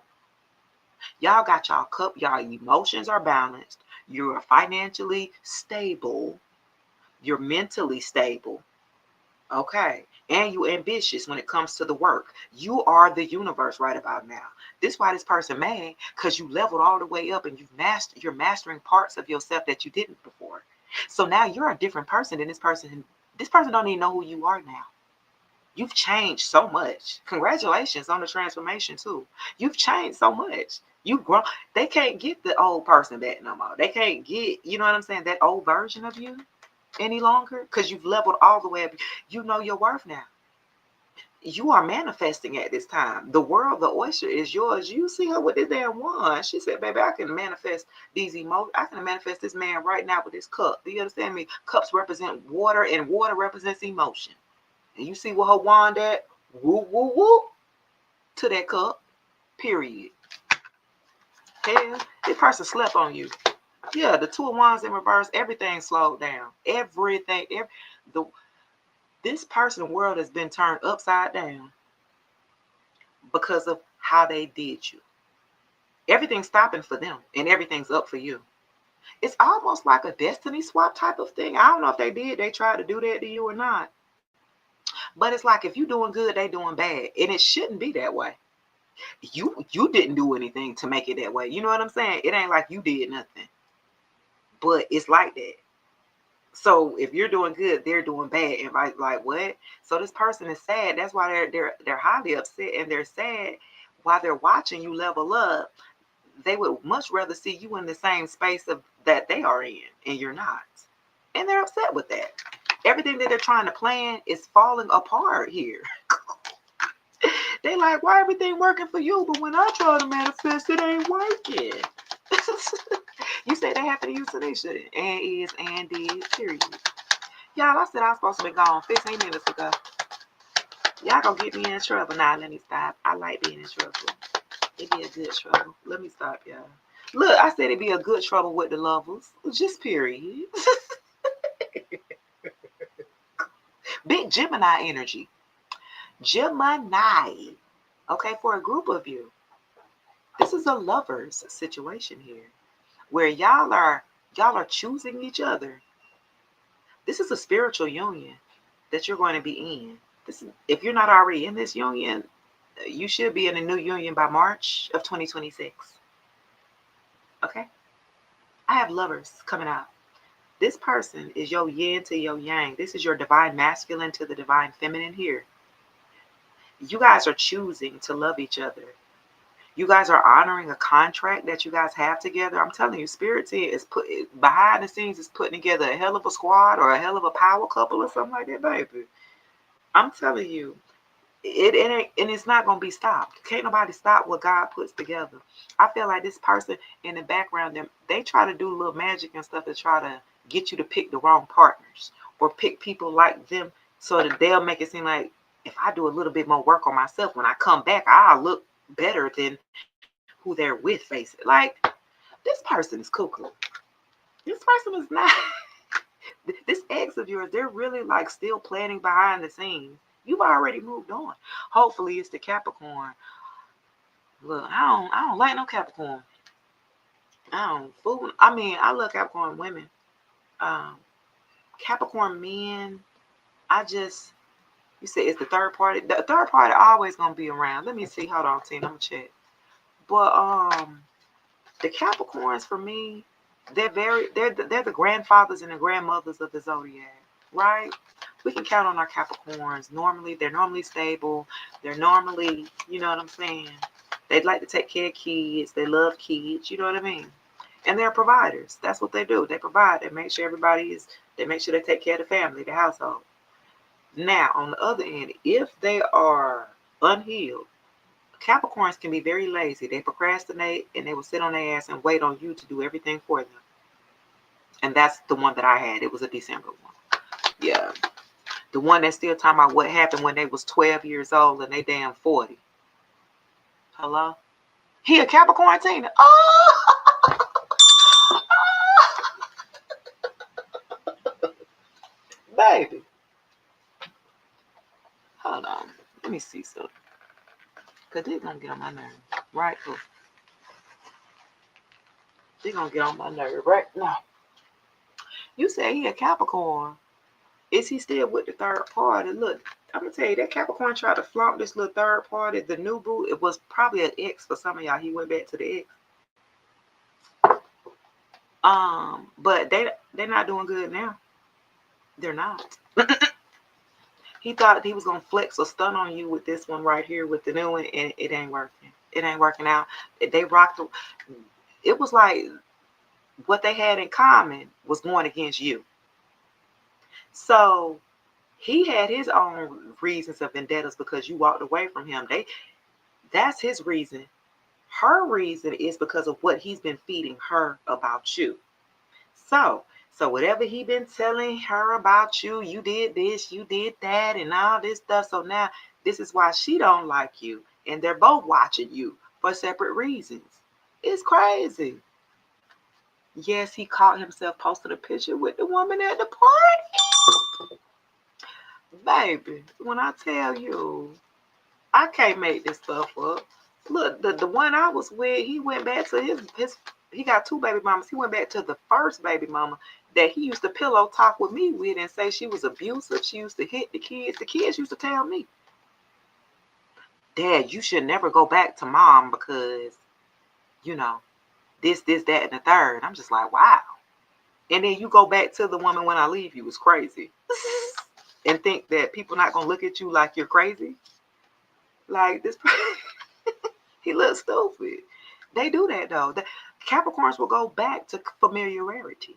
Y'all got y'all cup, y'all emotions are balanced. You're financially stable. You're mentally stable. Okay. And you ambitious when it comes to the work. You are the universe right about now. This is why this person mad, because you leveled all the way up and you're mastering parts of yourself that you didn't before. So now you're a different person than this person. This person don't even know who you are now. You've changed so much. Congratulations on the transformation too. You've changed so much. You've grown. They can't get the old person back no more. They can't get, you know what I'm saying, that old version of you any longer, because you've leveled all the way up. You know your worth now. You are manifesting at this time. The world, the oyster is yours. You see her with this damn wand. She said, baby, I can manifest these emotions. I can manifest this man right now with this cup. Do you understand me? Cups represent water, and water represents emotion. And you see what her wand at? Woo, woo, woo. To that cup. Period. Hell, this person slept on you. Yeah, the two of wands in reverse, everything slowed down. Everything. This person's world has been turned upside down because of how they did you. Everything's stopping for them and everything's up for you. It's almost like a destiny swap type of thing. I don't know if they tried to do that to you or not. But it's like, if you're doing good, they doing bad. And it shouldn't be that way. You didn't do anything to make it that way. You know what I'm saying? It ain't like you did nothing. But it's like that. So if you're doing good, they're doing bad. And like what? So this person is sad. That's why they're highly upset, and they're sad while they're watching you level up. They would much rather see you in the same space that they are in, and you're not. And they're upset with that. Everything that they're trying to plan is falling apart here. They like, why everything working for you, but when I try to manifest, it ain't working. You say they have to use, so they shouldn't. And is, and did, period. Y'all, I said I was supposed to be gone 15 minutes ago. Y'all gonna get me in trouble. Nah, let me stop. I like being in trouble. It'd be a good trouble. Let me stop, y'all. Look, I said it'd be a good trouble with the lovers. Just period. Big Gemini energy. Gemini. Okay, for a group of you, this is a lover's situation here, where y'all are choosing each other. This is a spiritual union that you're going to be in. This is, if you're not already in this union, you should be in a new union by March of 2026. Okay? I have lovers coming out. This person is your yin to your yang. This is your divine masculine to the divine feminine here. You guys are choosing to love each other. You guys are honoring a contract that you guys have together. I'm telling you, Spirit is behind the scenes is putting together a hell of a squad or a hell of a power couple or something like that, baby. I'm telling you, it's not gonna be stopped. Can't nobody stop what God puts together. I feel like this person in the background, they try to do a little magic and stuff to try to get you to pick the wrong partners or pick people like them so that they'll make it seem like if I do a little bit more work on myself, when I come back, I'll look better than who they're with. Face it, like this person is cuckoo. This person is not. This ex of yours, they're really like still planning behind the scenes. You've already moved on. Hopefully it's the Capricorn. Look, I don't like no Capricorn. I love Capricorn women. Capricorn men, you say it's the third party. The third party always gonna be around. Let me see. Hold on, team. I'm gonna check. But the Capricorns for me, they're the grandfathers and the grandmothers of the zodiac, right? We can count on our Capricorns. They're normally stable. They're normally, you know what I'm saying? They'd like to take care of kids. They love kids. You know what I mean? And they're providers. That's what they do. They provide. They make sure they take care of the family, the household. Now, on the other end, if they are unhealed, Capricorns can be very lazy. They procrastinate and they will sit on their ass and wait on you to do everything for them. And that's the one that I had. It was a December one. Yeah. The one that's still talking about what happened when they was 12 years old and they damn 40. Hello? He a Capricorn, Tina? Oh! Baby. Hold on. Let me see something. Because they're going to get on my nerve. Right? They're going to get on my nerve right now. You say he a Capricorn. Is he still with the third party? Look, I'm going to tell you, that Capricorn tried to flaunt this little third party. The new boo, it was probably an ex for some of y'all. He went back to the ex. But they're not doing good now. They're not. He thought he was going to flex or stun on you with this one right here with the new one, and it ain't working. It ain't working out. They rocked. It was like what they had in common was going against you. So he had his own reasons of vendettas because you walked away from him. That's his reason. Her reason is because of what he's been feeding her about you. So whatever he been telling her about you, you did this, you did that, and all this stuff. So now this is why she don't like you. And they're both watching you for separate reasons. It's crazy. Yes, he caught himself posting a picture with the woman at the party. Baby, when I tell you, I can't make this stuff up. Look, the one I was with, he went back to his he got 2 baby mamas. He went back to the first baby mama that he used to pillow talk with me with and say she was abusive. She used to hit the kids. The kids used to tell me, Dad, you should never go back to mom because, you know, this, that, and the third. I'm just like, wow. And then you go back to the woman when I leave you. It's crazy. And think that people not going to look at you like you're crazy. Like this. He looks stupid. They do that, though. The Capricorns will go back to familiarity.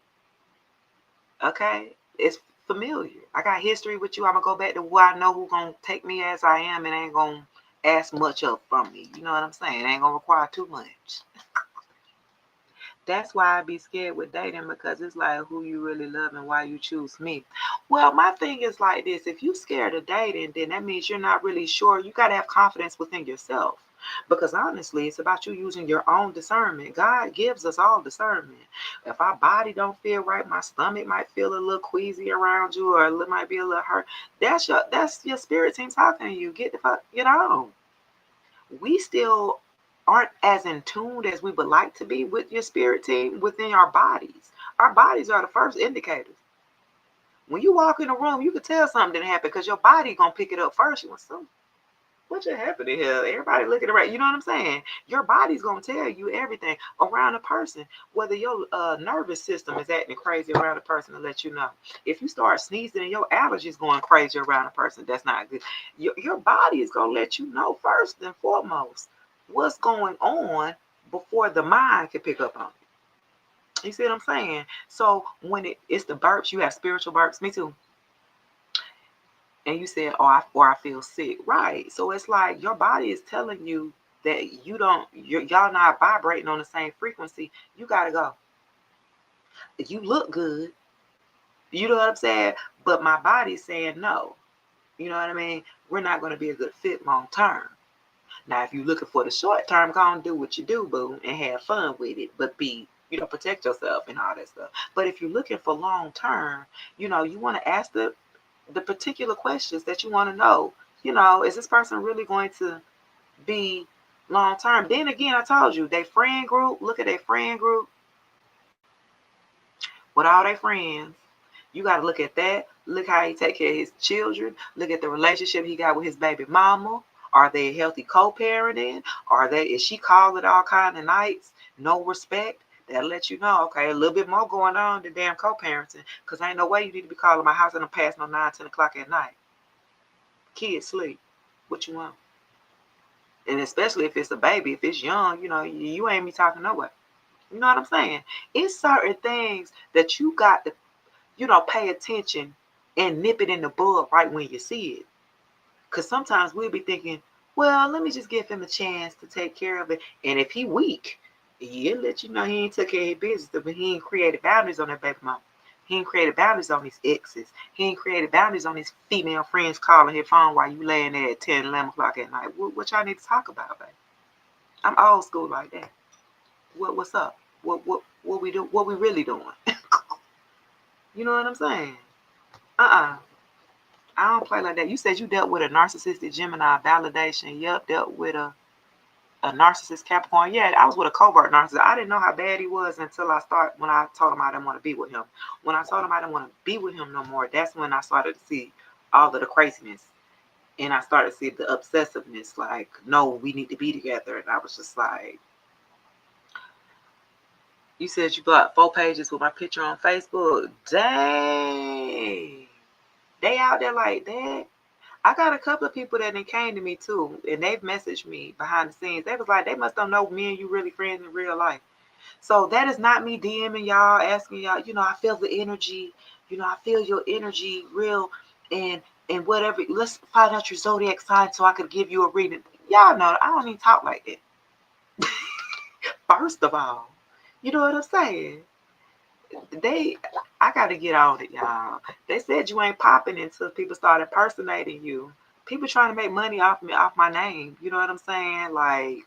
Okay? It's familiar. I got history with you. I'm going to go back to who I know who's going to take me as I am and ain't going to ask much up from me. You know what I'm saying? It ain't going to require too much. That's why I be scared with dating, because it's like who you really love and why you choose me. Well, my thing is like this: if you scared of dating, then that means you're not really sure. You gotta have confidence within yourself. Because honestly, it's about you using your own discernment. God gives us all discernment. If our body don't feel right, my stomach might feel a little queasy around you, or it might be a little hurt. That's your spirit team talking to you. Get on. We still aren't as in tune as we would like to be with your spirit team within our bodies. Our bodies are the first indicators. When you walk in a room, you can tell something didn't happen because your body gonna pick it up first. You want some. What just happened here? Everybody looking around. You know what I'm saying? Your body's gonna tell you everything around a person. Whether your nervous system is acting crazy around a person to let you know. If you start sneezing and your allergies going crazy around a person, that's not good. Your body is gonna let you know first and foremost what's going on before the mind can pick up on it. You see what I'm saying? So when it's the burps, you have spiritual burps. Me too. And you said, or I feel sick. Right. So it's like your body is telling you that y'all not vibrating on the same frequency. You got to go. You look good. You know what I'm saying? But my body's saying no. You know what I mean? We're not going to be a good fit long term. Now, if you're looking for the short term, go and do what you do, boo, and have fun with it. But protect yourself and all that stuff. But if you're looking for long term, you want to ask the particular questions that you want to know. Is this person really going to be long term? Then again, I told you, their friend group, look at their friend group with all their friends. You got to look at that. Look how he take care of his children. Look at the relationship he got with his baby mama. Are they healthy co-parenting? Is she calling all kind of nights? No respect? That'll let you know, okay, a little bit more going on than damn co-parenting. Because ain't no way you need to be calling my house in the past no 9, 10 o'clock at night. Kids sleep. What you want? And especially if it's a baby, if it's young, you ain't me talking nowhere. You know what I'm saying? It's certain things that you got to, pay attention and nip it in the bud right when you see it. Because sometimes we'll be thinking, well, let me just give him a chance to take care of it. And if he weak, he'll let you know he ain't took care of his business, but he ain't created boundaries on that baby mama. He ain't created boundaries on his exes. He ain't created boundaries on his female friends calling his phone while you laying there at 10, 11 o'clock at night. What y'all need to talk about, baby? I'm old school like that. What's up? What we do? What we really doing? You know what I'm saying? I don't play like that. You said you dealt with a narcissistic Gemini validation. Yep, dealt with a narcissist Capricorn. Yeah, I was with a covert narcissist. I didn't know how bad he was until when I told him I didn't want to be with him. When I told him I didn't want to be with him no more, that's when I started to see all of the craziness. And I started to see the obsessiveness, like, no, we need to be together. And I was just like, you said you got 4 pages with my picture on Facebook. Dang. They out there like that. I got a couple of people that came to me too, and they've messaged me behind the scenes. They was like, they must don't know me and you really friends in real life. So that is not me DMing y'all, asking y'all, I feel the energy, I feel your energy real, and whatever. Let's find out your zodiac sign so I could give you a reading. Y'all know I don't even talk like that. First of all, you know what I'm saying? I gotta get on it, y'all. They said you ain't popping until people start impersonating you. People trying to make money off me, off my name. You know what I'm saying? Like,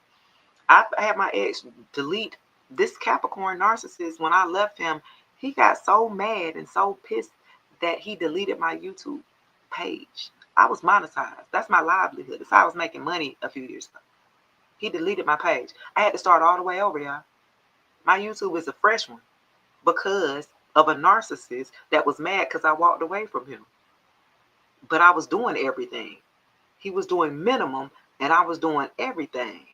I had my ex delete this Capricorn narcissist. When I left him, he got so mad and so pissed that he deleted my YouTube page. I was monetized. That's my livelihood. That's how I was making money a few years ago. He deleted my page. I had to start all the way over, y'all. My YouTube is a fresh one because of a narcissist that was mad because I walked away from him. But I was doing everything. He was doing minimum and I was doing everything.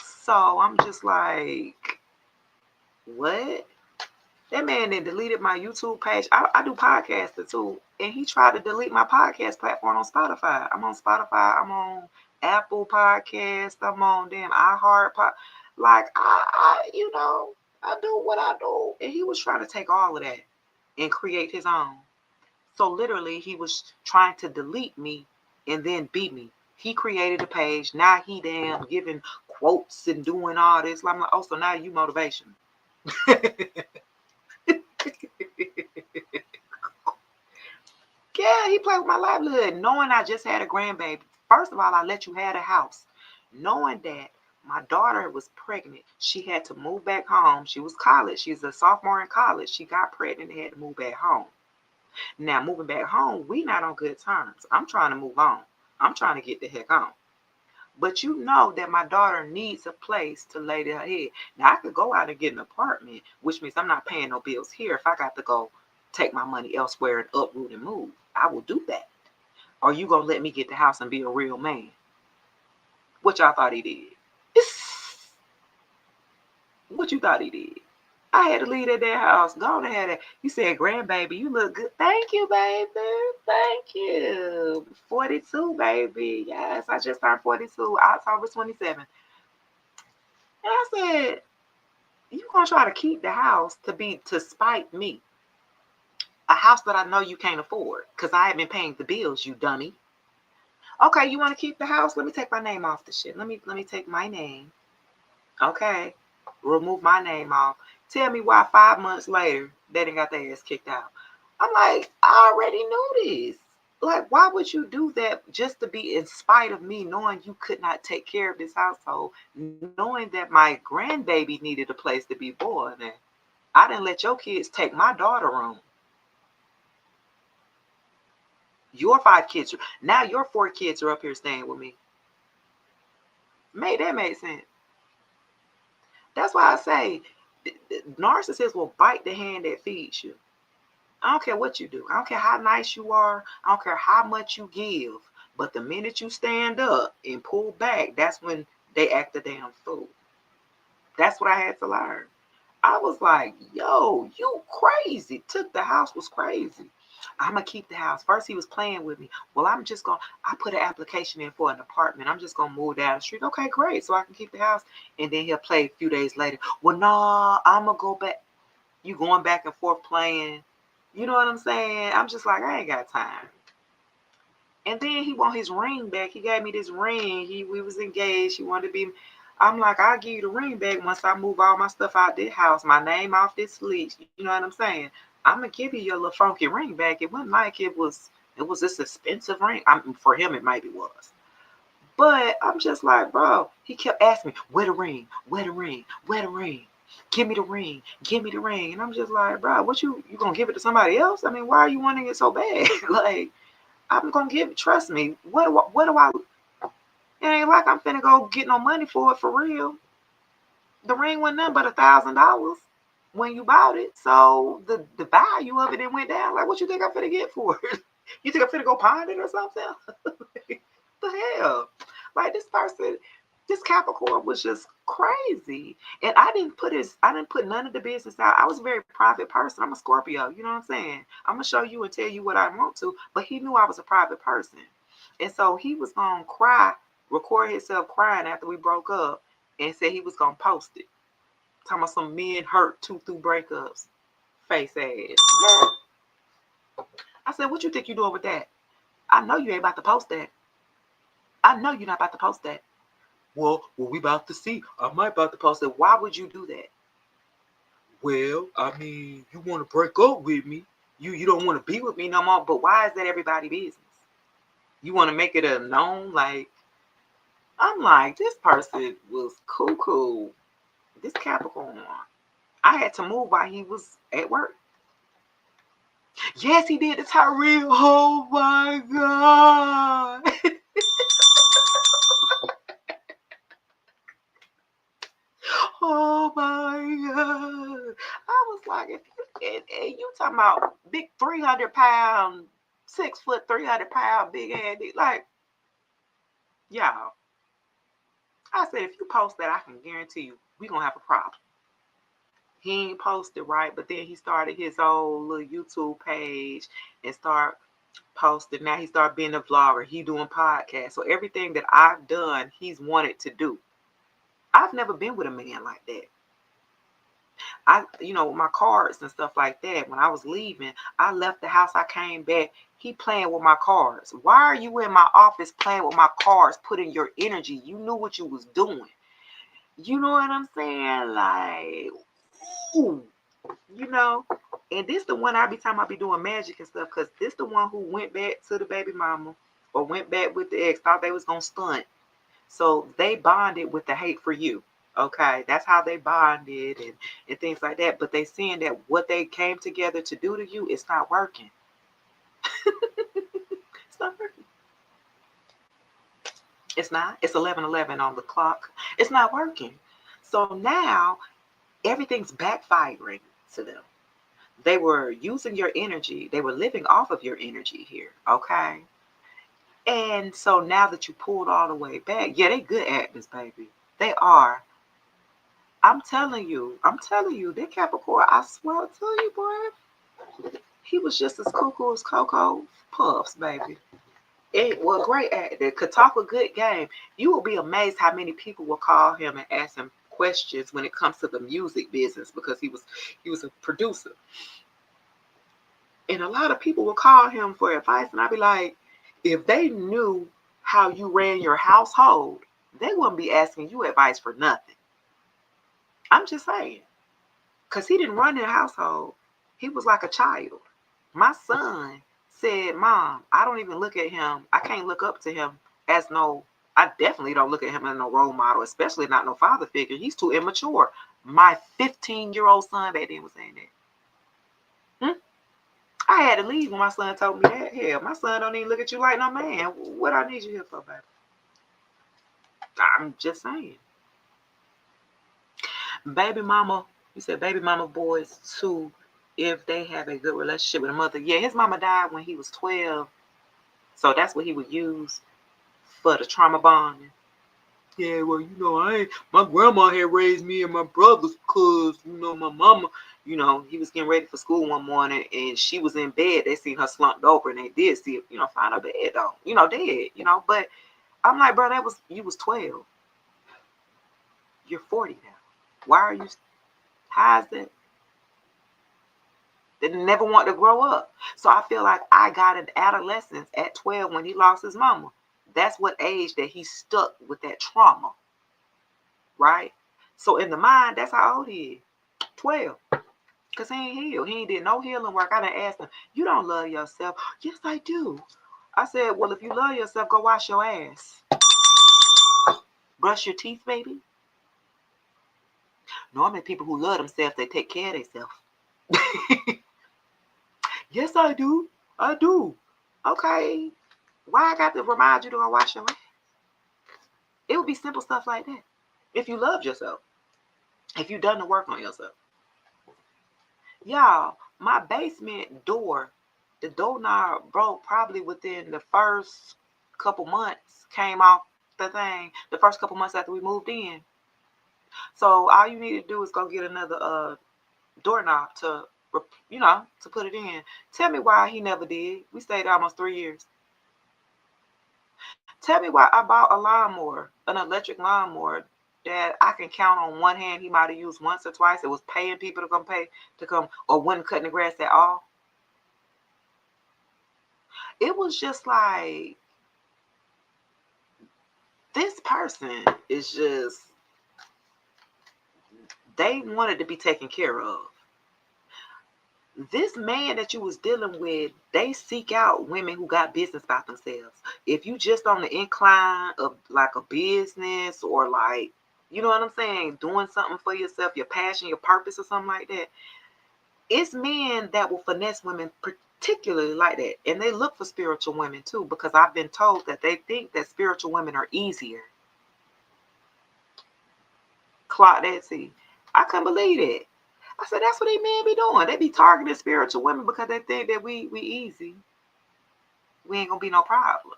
So I'm just like, what? That man then deleted my YouTube page. I do podcasting too. And he tried to delete my podcast platform on Spotify. I'm on Spotify. I'm on Apple Podcasts. I'm on damn iHeart. Like, I do what I do. And he was trying to take all of that and create his own. So literally, he was trying to delete me and then beat me. He created a page. Now he damn giving quotes and doing all this. I'm like, oh, so now you motivation. Yeah, he played with my livelihood, knowing I just had a grandbaby. First of all, I let you have a house, knowing that my daughter was pregnant. She had to move back home. She was college. She's a sophomore in college. She got pregnant and had to move back home. Now, moving back home, we not on good terms. I'm trying to move on. I'm trying to get the heck on. But you know that my daughter needs a place to lay her head. Now, I could go out and get an apartment, which means I'm not paying no bills here. If I got to go take my money elsewhere and uproot and move, I will do that. Or you gonna let me get the house and be a real man? What y'all thought he did? What you thought he did? I had to leave at that house. Go on ahead. You said, grandbaby, you look good. Thank you, baby. Thank you. 42, baby. Yes, I just turned 42, October 27th. And I said, you gonna try to keep the house to spite me? A house that I know you can't afford because I have been paying the bills, you dummy. Okay, you want to keep the house? Let me take my name off the shit. Let me take my name. Okay, remove my name off. Tell me why 5 months later they didn't got their ass kicked out. I'm like, I already knew this. Like, why would you do that just to be in spite of me, knowing you could not take care of this household, knowing that my grandbaby needed a place to be born? And I didn't let your kids take my daughter room. Your 5 kids, now your 4 kids are up here staying with me. That made sense. That's why I say narcissists will bite the hand that feeds you. I don't care what you do. I don't care how nice you are. I don't care how much you give. But the minute you stand up and pull back, that's when they act a damn fool. That's what I had to learn. I was like, yo, you crazy. Took the house, was crazy. I'm going to keep the house. First, he was playing with me. Well, I put an application in for an apartment. I'm just going to move down the street. Okay, great. So I can keep the house. And then he'll play a few days later. Well, no, I'm going to go back. You going back and forth playing. You know what I'm saying? I'm just like, I ain't got time. And then he want his ring back. He gave me this ring. We was engaged. He wanted to be. I'm like, I'll give you the ring back once I move all my stuff out this house, my name off this lease. You know what I'm saying? I'm gonna give you your little funky ring back. It wasn't like it was this expensive ring. For him, it maybe was. But I'm just like, bro, he kept asking me, where the ring? Where the ring? Where the ring? Give me the ring. Give me the ring. And I'm just like, bro, what you gonna give it to somebody else? I mean, why are you wanting it so bad? Like, I'm gonna give it. Trust me. What do I? It ain't like I'm finna go get no money for it for real. The ring wasn't nothing but $1,000 when you bought it. So the value of it went down. Like, what you think I'm finna get for it? You think I'm finna go pawn it or something? The hell? Like, this Capricorn was just crazy. And I didn't put none of the business out. I was a very private person. I'm a Scorpio. You know what I'm saying? I'm gonna show you and tell you what I want to. But he knew I was a private person. And so he was gonna cry, record himself crying after we broke up, and said he was gonna post it. Talking about some men hurt through breakups. Face ass. I said, what you think you doing with that? I know you ain't about to post that. I know you're not about to post that. Well, we about to see. I might about to post it. Why would you do that? Well, I mean, you want to break up with me. You don't want to be with me no more. But why is that everybody's business? You want to make it a known? Like, I'm like, this person was cool. This Capricorn. I had to move while he was at work. Yes, he did. It's Tyree. Oh my God. Oh my God. I was like, and you talking about big 300-pound, 6 foot, 300-pound, big head. Like, y'all. I said, if you post that, I can guarantee you, we're going to have a problem. He ain't posted, right? But then he started his own little YouTube page and start posting. Now he started being a vlogger. He doing podcasts. So everything that I've done, he's wanted to do. I've never been with a man like that. My cards and stuff like that. When I was leaving, I left the house, I came back. He playing with my cards. Why are you in my office playing with my cards, putting your energy? You knew what you was doing. You know what I'm saying? Like, ooh, you know. And this the one I be talking about be doing magic and stuff, because this the one who went back to the baby mama or went back with the ex, thought they was gonna stunt. So they bonded with the hate for you. Okay, that's how they bonded and things like that. But they seeing that what they came together to do to you, it's not working. It's not working. It's not. It's 11:11 on the clock. It's not working. So now everything's backfiring to them. They were using your energy. They were living off of your energy here. Okay. And so now that you pulled all the way back, yeah, they good actors, baby. They are. I'm telling you, that Capricorn, I swear to you, boy, he was just as cuckoo as Cocoa Puffs, baby. It was a great actor, could talk a good game. You will be amazed how many people will call him and ask him questions when it comes to the music business, because he was a producer. And a lot of people will call him for advice, and I'd be like, if they knew how you ran your household, they wouldn't be asking you advice for nothing. I'm just saying. Because he didn't run their household. He was like a child. My son said, Mom, I don't even look at him. I can't look up to him as I definitely don't look at him as no role model, especially not no father figure. He's too immature. My 15-year-old son back then was saying that. I had to leave when my son told me that. Hell, my son don't even look at you like no man. What I need you here for, baby? I'm just saying. Baby mama, you said baby mama boys too, if they have a good relationship with a mother. Yeah, his mama died when he was 12. So that's what he would use for the trauma bonding. Yeah, well, my grandma had raised me and my brothers because, my mama, he was getting ready for school one morning and she was in bed. They seen her slumped over and they did see, find her bed though, dead, But I'm like, bro, you was 12. You're 40 now. Why are you, how is that? They never want to grow up. So I feel like I got an adolescence at 12 when he lost his mama. That's what age that he stuck with that trauma, right? So in the mind, that's how old he is, 12. Because he ain't healed. He ain't did no healing work. I done asked him, you don't love yourself. Yes, I do. I said, well, if you love yourself, go wash your ass. Brush your teeth, baby. Normally people who love themselves, they take care of themselves. Yes, I do. I do. Okay. Why I got to remind you to go wash your ass? It would be simple stuff like that. If you loved yourself. If you done the work on yourself. Y'all, my basement door, the doorknob broke probably within the first couple months, came off the thing, the first couple months after we moved in. So all you need to do is go get another doorknob to put it in. Tell me why he never did. We stayed almost 3 years. Tell me why I bought a lawnmower, an electric lawnmower that I can count on one hand. He might have used once or twice. It was paying people to come, or wasn't cutting the grass at all. It was just like, this person is just, they wanted to be taken care of. This man that you was dealing with, they seek out women who got business about themselves. If you just on the incline of like a business, or like, you know what I'm saying, doing something for yourself, your passion, your purpose, or something like that, it's men that will finesse women particularly like that. And they look for spiritual women too, because I've been told that they think that spiritual women are easier. Clock that, see. I couldn't believe it. I said, that's what these men be doing. They be targeting spiritual women because they think that we easy. We ain't gonna be no problem.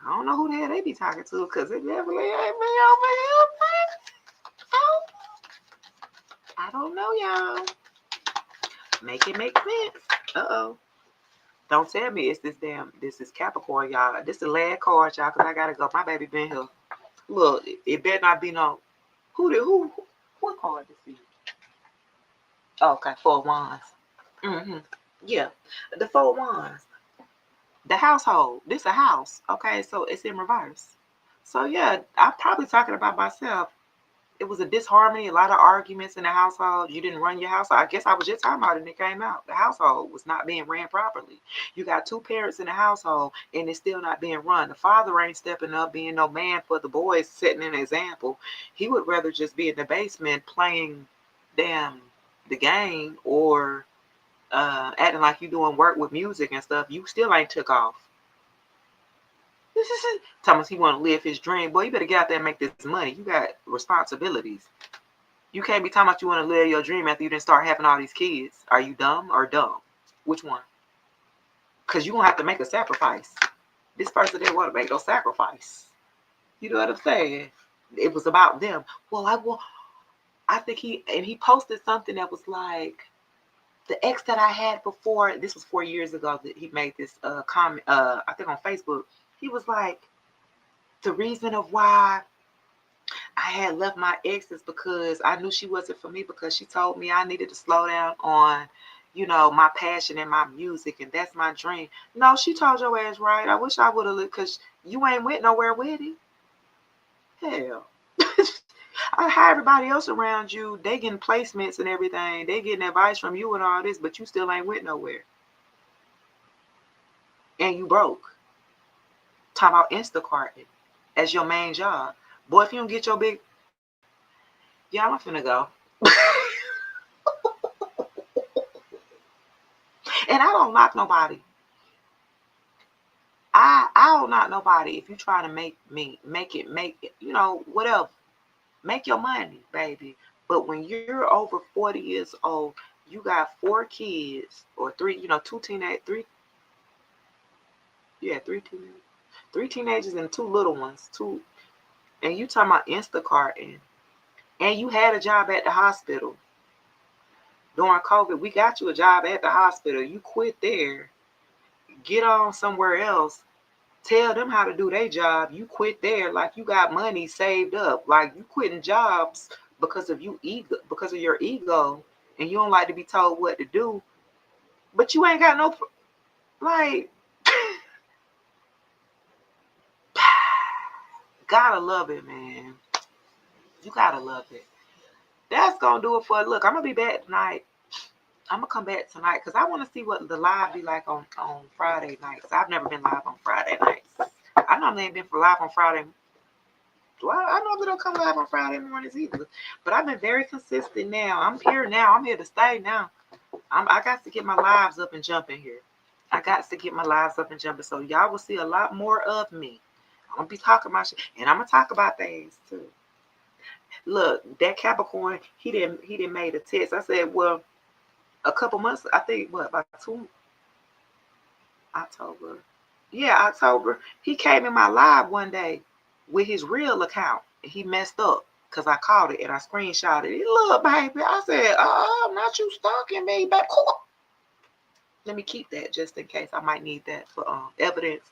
I don't know who the hell they be talking to, because it definitely ain't me over here, man. I don't know, y'all. Make it make sense. Uh-oh. Don't tell me it's this is Capricorn, y'all. This is the last card, y'all, because I gotta go. My baby been here. Look, it better not be no, what card this is? Okay, 4 of Wands. Yeah, the 4 of Wands. The household. This a house. Okay, so it's in reverse. So yeah, I'm probably talking about myself. It was a disharmony, a lot of arguments in the household. You didn't run your household. I guess I was just talking about it and it came out. The household was not being ran properly. You got two parents in the household and it's still not being run. The father ain't stepping up, being no man for the boys, setting an example. He would rather just be in the basement playing the game or acting like you doing work with music and stuff. You still ain't took off. Thomas, he want to live his dream. Boy, you better get out there and make this money. You got responsibilities. You can't be talking about you want to live your dream after you didn't start having all these kids. Are you dumb or dumb? Which one? Because you're going to have to make a sacrifice. This person didn't want to make no sacrifice. You know what I'm saying? It was about them. Well, I think he posted something that was like, the ex that I had before, this was 4 years ago that he made this comment, I think on Facebook. He was like, the reason of why I had left my ex is because I knew she wasn't for me, because she told me I needed to slow down on, my passion and my music, and that's my dream. No, she told your ass right. I wish I would have, because you ain't went nowhere with it. Hell. How everybody else around you, they getting placements and everything. They getting advice from you and all this, but you still ain't went nowhere. And you broke. Talking about Instacarting as your main job. Boy, if you don't get your big... Yeah, I'm finna go. And I don't knock nobody. I don't knock nobody if you try to make it, whatever. Make your money, baby. But when you're over 40 years old, you got 4 kids or 3, 2 three teenagers and 2 little ones, and you talking about Instacarting, and you had a job at the hospital during COVID. We got you a job at the hospital. You quit there, get on somewhere else. Tell them how to do their job. You quit there like you got money saved up. Like you quitting jobs because of your ego, and you don't like to be told what to do. But you ain't got no like. Gotta love it, man. You gotta love it. That's gonna do it for. Look, I'm gonna be back tonight. I'm gonna come back tonight because I want to see what the live be like on Friday nights. I've never been live on Friday nights. I normally ain't been for live on Friday. Well, I normally don't come live on Friday mornings either. But I've been very consistent now. I'm here now. I'm here to stay now. I got to get my lives up and jumping here. I got to get my lives up and jumping. So y'all will see a lot more of me. I'm gonna be talking about shit, and I'm gonna talk about things too. Look, that Capricorn, he didn't made a test. I said, well, a couple months, I think, about October. Yeah, October. He came in my live one day with his real account. He messed up because I caught it and I screenshotted it. Look, baby. I said, not you stalking me, baby. Let me keep that just in case. I might need that for evidence.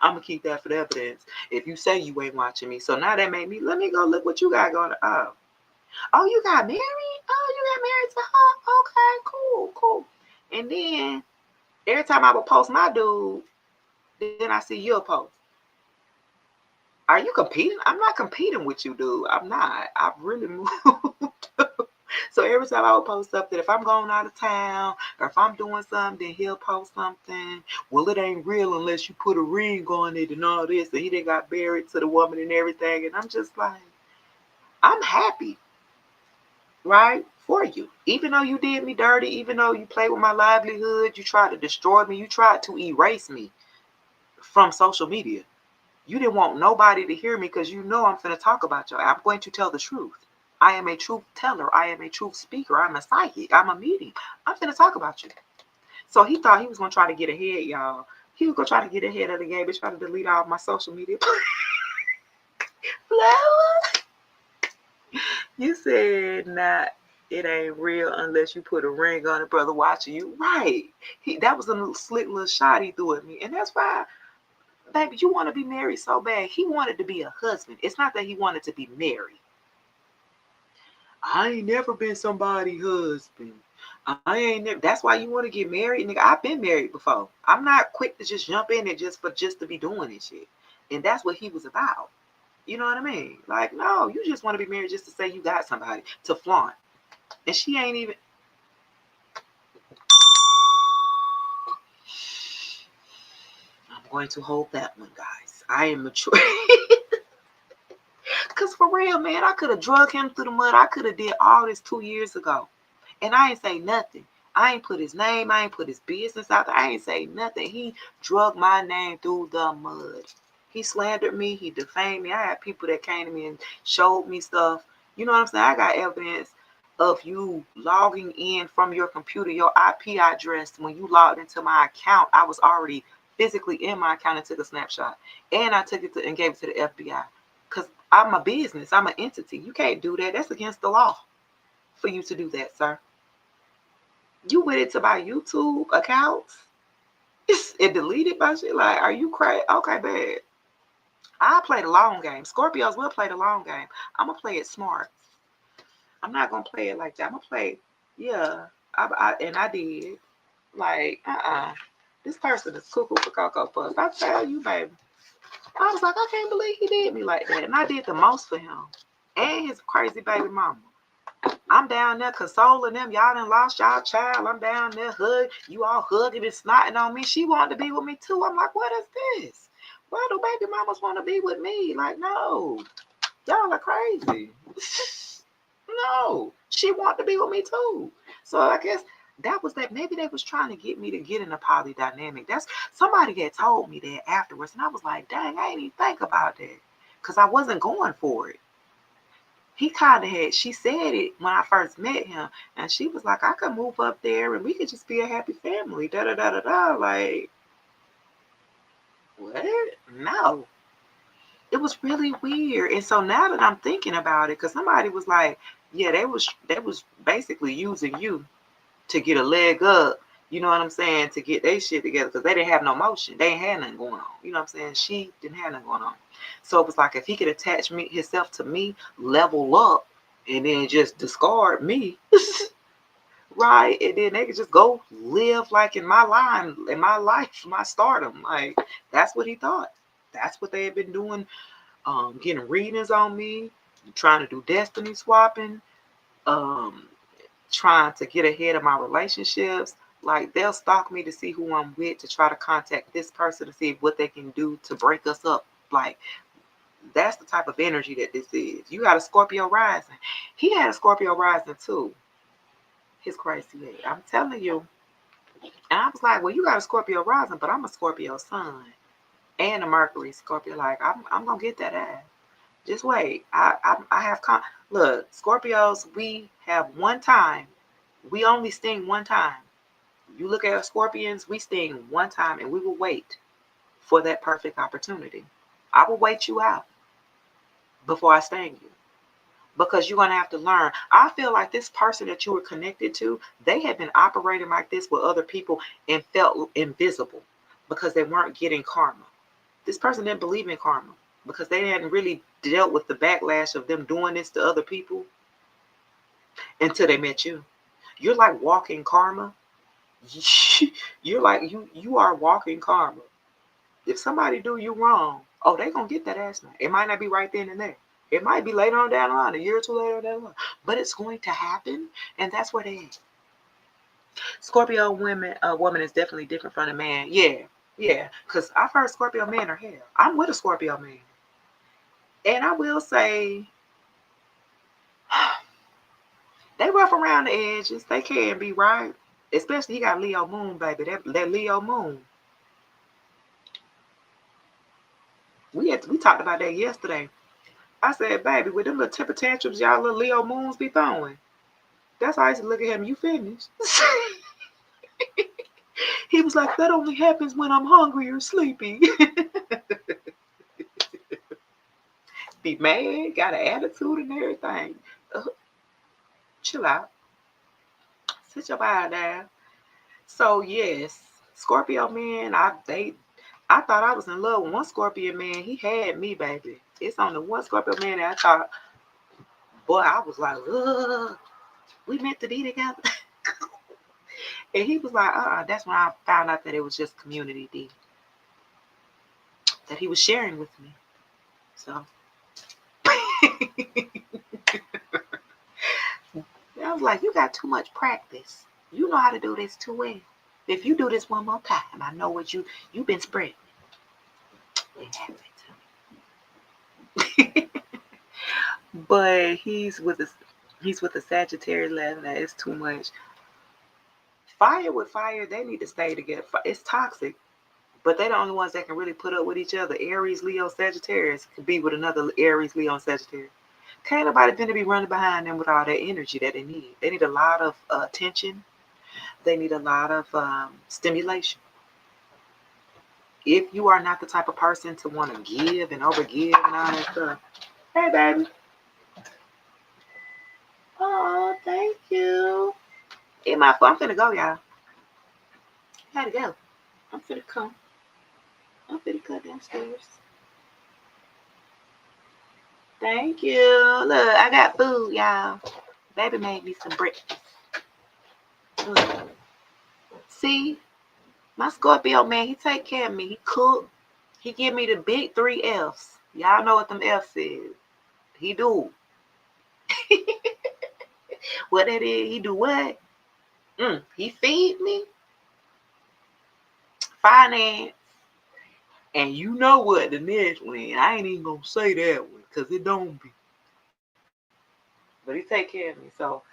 I'm gonna keep that for the evidence. If you say you ain't watching me. So now that made me, let me go look what you got going on. Oh, you got married? Oh, you got married to her? Okay, cool. And then every time I would post my dude, then I see your post. Are you competing? I'm not competing with you, dude. I'm not. I've really moved. So every time I would post something, if I'm going out of town or if I'm doing something, then he'll post something. Well, it ain't real unless you put a ring on it and all this. And he done got married to the woman and everything. And I'm just like, I'm happy, right? For you. Even though you did me dirty, even though you played with my livelihood, you tried to destroy me, you tried to erase me from social media. You didn't want nobody to hear me because you know I'm going to talk about you. I'm going to tell the truth. I am a truth teller. I am a truth speaker. I'm a psychic. I'm a medium. I'm going to talk about you. So he thought he was going to try to get ahead, y'all. He was going to try to get ahead of the game and try to delete all my social media. You said, nah, it ain't real unless you put a ring on it, brother, watching you. Right. That was a slick little shot he threw at me. And that's why, baby, you want to be married so bad. He wanted to be a husband. It's not that he wanted to be married. I ain't never been somebody's husband. I ain't never. That's why you want to get married, nigga. I've been married before. I'm not quick to just jump in and just to be doing this shit. And that's what he was about. You know what I mean? Like, no, you just want to be married just to say you got somebody to flaunt. And she ain't even. I'm going to hold that one, guys. I am mature. Cause for real, man, I could have drug him through the mud. I could have did all this 2 years ago. And I ain't say nothing. I ain't put his name. I ain't put his business out there. I ain't say nothing. He drug my name through the mud. He slandered me. He defamed me. I had people that came to me and showed me stuff. You know what I'm saying? I got evidence of you logging in from your computer, your IP address. When you logged into my account, I was already physically in my account and took a snapshot. And I took it to and gave it to the FBI. Because I'm a business. I'm an entity. You can't do that. That's against the law for you to do that, sir. You went into my YouTube accounts and deleted my shit. Like, are you crazy? Okay, bad. I play the long game. Scorpios will play the long game. I'm gonna play it smart. I'm not gonna play it like that. I'm gonna play, yeah. I did. Like, this person is cuckoo for cocoa puffs. I tell you, baby. I was like, I can't believe he did me like that. And I did the most for him. And his crazy baby mama. I'm down there consoling them. Y'all done lost y'all child. I'm down there you all hugging and snotting on me. She wanted to be with me too. I'm like, what is this? Why do baby mamas want to be with me? Like, no. Y'all are crazy. No. She wanted to be with me too. So I guess that was that. Maybe they was trying to get me to get in a poly dynamic. That's somebody had told me that afterwards. And I was like, dang, I ain't even think about that. Because I wasn't going for it. He kind of had, she said it when I first met him, and she was like, I could move up there and we could just be a happy family. Da da da da da. Like, what? No. It was really weird. And so now that I'm thinking about it, because somebody was like, yeah, they was basically using you to get a leg up, you know what I'm saying, to get their shit together, because they didn't have no motion. They ain't had nothing going on. You know what I'm saying? She didn't have nothing going on. So it was like if he could attach himself to me, level up, and then just discard me, right? And then they could just go live like in my line, in my life, my stardom. Like, that's what he thought. That's what they had been doing, getting readings on me, trying to do destiny swapping, um, trying to get ahead of my relationships. Like, they'll stalk me to see who I'm with, to try to contact this person to see what they can do to break us up. Like, that's the type of energy that this is. You got a Scorpio rising. He had a Scorpio rising too. His crazy head. I'm telling you. And I was like, well, you got a Scorpio rising, but I'm a Scorpio sun and a Mercury Scorpio. Like, I'm gonna get that ass. Just wait. I have look, Scorpios, we have one time. We only sting one time. You look at our Scorpions, we sting one time, and we will wait for that perfect opportunity. I will wait you out before I sting you, because you're going to have to learn. I feel like this person that you were connected to, they had been operating like this with other people and felt invisible because they weren't getting karma. This person didn't believe in karma because they hadn't really dealt with the backlash of them doing this to other people until they met you. You're like walking karma. You're like, you are walking karma. If somebody do you wrong, oh, they gonna get that ass now. It might not be right then and there. It might be later on down the line, a year or two later down the line, but it's going to happen, and that's where they at. Scorpio woman is definitely different from a man. Yeah, because I've heard Scorpio men are hell. I'm with a Scorpio man, and I will say they rough around the edges. They can be, right, especially he got Leo moon, baby. That Leo moon. We talked about that yesterday. I said, baby, with them little temper tantrums y'all little Leo moons be throwing, that's how I used to look at him. You finished? He was like, that only happens when I'm hungry or sleepy. Be mad, got an attitude and everything. Chill out. Sit your body down. So yes, Scorpio man, I thought I was in love with one Scorpio man. He had me, baby. It's on the one Scorpio man that I thought, Boy, I was like, ugh, we meant to be together. And he was like, that's when I found out that it was just community D that he was sharing with me. So I was like, you got too much practice. You know how to do this too well. If you do this one more time, I know what you've been spreading. It happened to me. But he's with a Sagittarius last night. It's too much. Fire with fire, they need to stay together. It's toxic, but they're the only ones that can really put up with each other. Aries, Leo, Sagittarius could be with another Aries, Leo, Sagittarius. Can't nobody finna be running behind them with all that energy that they need. They need a lot of attention. They need a lot of stimulation. If you are not the type of person to want to give and overgive and all that stuff, hey baby. Oh, thank you. I'm finna go, y'all. Gotta go. I'm finna come. I'm finna go downstairs. Thank you. Look, I got food, y'all. Baby made me some breakfast. Look. See, my Scorpio man, he take care of me. He cook. He give me the big 3 F's. Y'all know what them F's is. He do. What that is? He do what? He feed me. Finance. And you know what the next one. I ain't even gonna say that one because it don't be. But he take care of me. So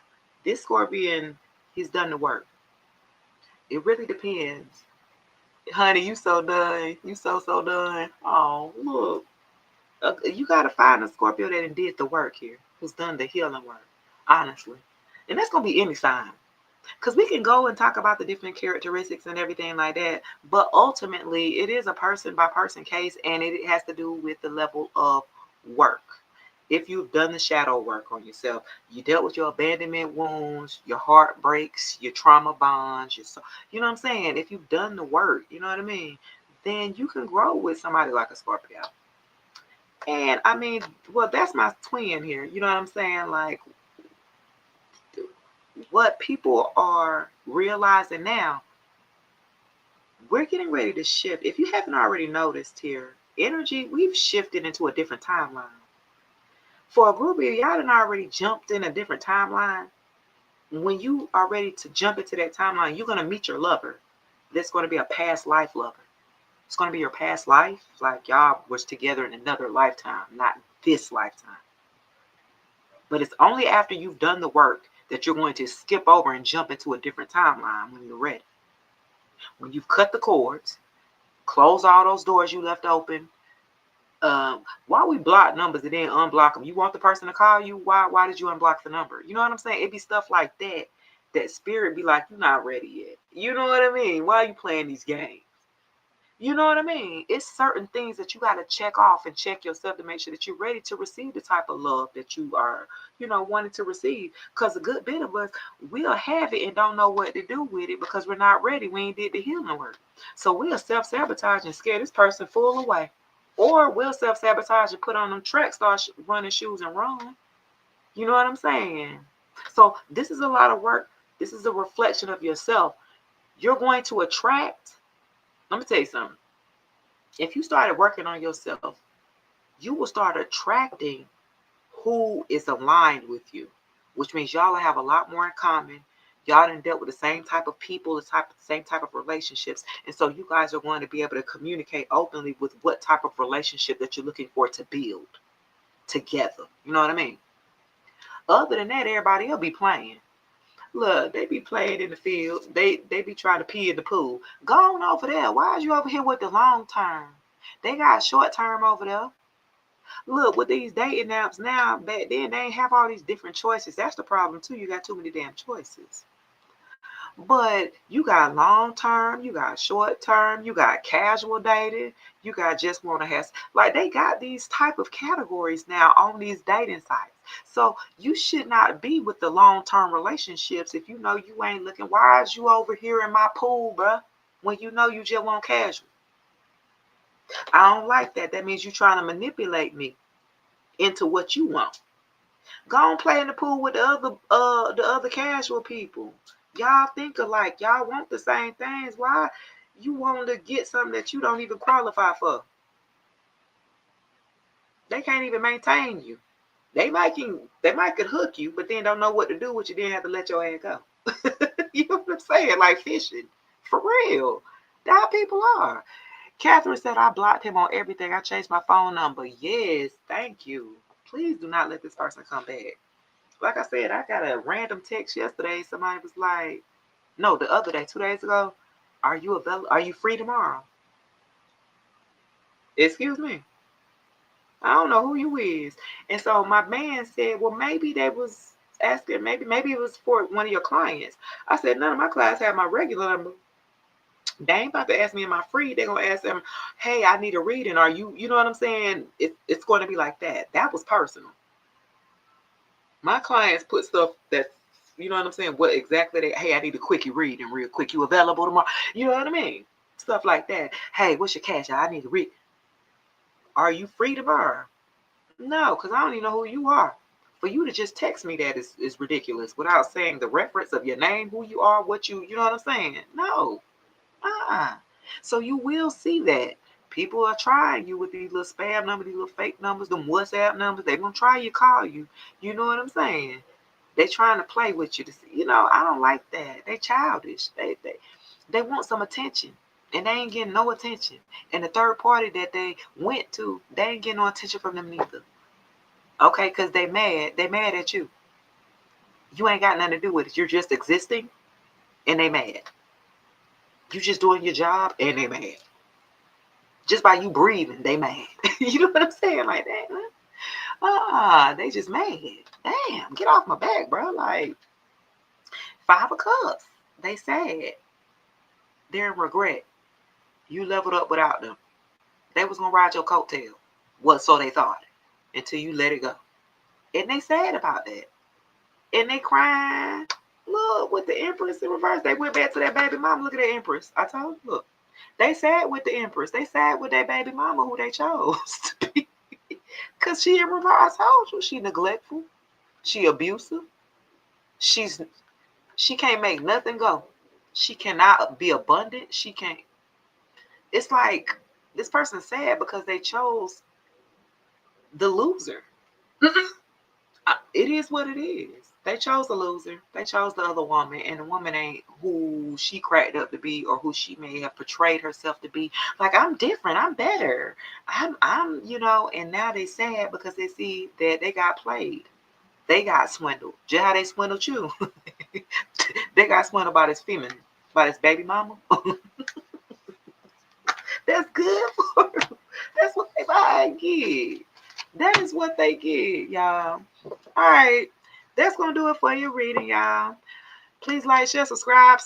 this Scorpion, he's done the work. It really depends. Honey, you so done. You so done. Oh, look. You got to find a Scorpio that did the work here, who's done the healing work, honestly. And that's going to be any sign. Because we can go and talk about the different characteristics and everything like that, but ultimately it is a person-by-person case, and it has to do with the level of work. If you've done the shadow work on yourself, you dealt with your abandonment wounds, your heartbreaks, your trauma bonds, you know what I'm saying? If you've done the work, you know what I mean? Then you can grow with somebody like a Scorpio. And I mean, well, that's my twin here. You know what I'm saying? Like, what people are realizing now, we're getting ready to shift. If you haven't already noticed here, energy, we've shifted into a different timeline. For a group of y'all done already jumped in a different timeline. When you are ready to jump into that timeline, you're going to meet your lover. That's going to be a past life lover. It's going to be your past life. Like y'all was together in another lifetime, not this lifetime. But it's only after you've done the work that you're going to skip over and jump into a different timeline when you're ready. When you've cut the cords, close all those doors you left open. Why we block numbers and then unblock them? You want the person to call you? Why did you unblock the number? You know what I'm saying? It'd be stuff like that. That spirit be like, you're not ready yet. You know what I mean? Why are you playing these games? You know what I mean? It's certain things that you got to check off and check yourself to make sure that you're ready to receive the type of love that you are, wanting to receive. Because a good bit of us, we'll have it and don't know what to do with it because we're not ready. We ain't did the healing work. So we'll self-sabotage and scare this person full away. Or we'll self-sabotage and put on them tracks, start running shoes and run. You know what I'm saying? So this is a lot of work. This is a reflection of yourself. You're going to attract. Let me tell you something. If you started working on yourself, you will start attracting who is aligned with you, which means y'all will have a lot more in common. Y'all done dealt with the same type of people, same type of relationships. And so you guys are going to be able to communicate openly with what type of relationship that you're looking for to build together. You know what I mean? Other than that, everybody will be playing. Look, they be playing in the field. They be trying to pee in the pool. Go on over there. Why are you over here with the long term? They got short term over there. Look, with these dating apps now, back then they ain't have all these different choices. That's the problem too. You got too many damn choices. But you got long term, you got short term, you got casual dating, you got just want to have, like they got these type of categories now on these dating sites. So you should not be with the long term relationships if you know you ain't looking. Why is you over here in my pool, bruh? When you know you just want casual. I don't like that. That means you're trying to manipulate me into what you want. Go on, play in the pool with the other casual people. Y'all think alike. Y'all want the same things. Why you want to get something that you don't even qualify for? They can't even maintain you. They might could hook you, but then don't know what to do with you. Then have to let your ass go. You know what I'm saying? Like fishing, for real. That's how people are. Catherine said, I blocked him on everything. I changed my phone number. Yes, thank you. Please do not let this person come back. Like I said, I got a random text yesterday. Somebody was like, no, the other day, 2 days ago, are you available? Are you free tomorrow? Excuse me. I don't know who you is. And so my man said, well, maybe they was asking, maybe it was for one of your clients. I said, none of my clients have my regular number. They ain't about to ask me, am I free? They're going to ask them, hey, I need a reading. Are you know what I'm saying? It's going to be like that. That was personal. My clients put stuff that, you know what I'm saying? What exactly hey, I need a quickie reading real quick. You available tomorrow? You know what I mean? Stuff like that. Hey, what's your cash? I need to read. Are you free tomorrow? No, because I don't even know who you are. For you to just text me that is ridiculous without saying the reference of your name, who you are, what you know what I'm saying? No. So you will see that. People are trying you with these little spam numbers, these little fake numbers, them WhatsApp numbers. They're going to try you, call you. You know what I'm saying? They trying to play with you to see. I don't like that. They childish. They want some attention. And they ain't getting no attention. And the third party that they went to, they ain't getting no attention from them neither. Okay, because they mad. They mad at you. You ain't got nothing to do with it. You're just existing and they mad. You just doing your job and they mad. Just by you breathing, they mad. You know what I'm saying? Like that. They just mad. Damn, get off my back, bro. Like 5 of Cups. They sad. They're in regret. You leveled up without them. They was gonna ride your coattail. Well, so they thought. Until you let it go. And they sad about that. And they crying. Look, with the Empress in reverse. They went back to that baby mama. Look at that Empress. I told you, look. They sad with the Empress. They sad with that baby mama who they chose to be. Because she in reverse. I told you, she neglectful. She abusive. She can't make nothing go. She cannot be abundant. She can't. It's like this person's sad because they chose the loser. It is what it is. They chose the loser. They chose the other woman, and the woman ain't who she cracked up to be or who she may have portrayed herself to be. Like, I'm different. I'm better. And now they sad because they see that they got played. They got swindled. Just how they swindled you. They got swindled by this feminine, by this baby mama. That's good for them. That's what they get. That is what they get, y'all. All right. That's going to do it for your reading, y'all. Please like, share, subscribe.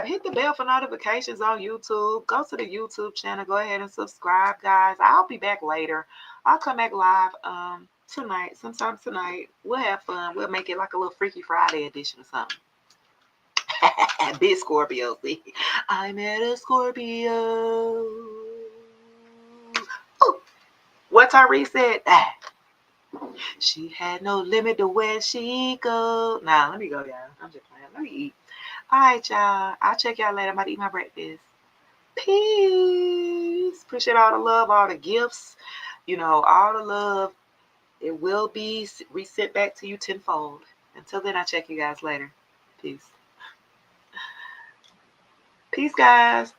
Hit the bell for notifications on YouTube. Go to the YouTube channel. Go ahead and subscribe, guys. I'll be back later. I'll come back live tonight. Sometime tonight. We'll have fun. We'll make it like a little Freaky Friday edition or something. Big Scorpio. See, I met a Scorpio. Ooh. What Tyrese said? She had no limit to where she go. Nah, let me go, y'all. I'm just playing. Let me eat. All right, y'all. I'll check y'all later. I'm about to eat my breakfast. Peace. Appreciate all the love, all the gifts. All the love. It will be resent back to you tenfold. Until then, I'll check you guys later. Peace. Peace, guys.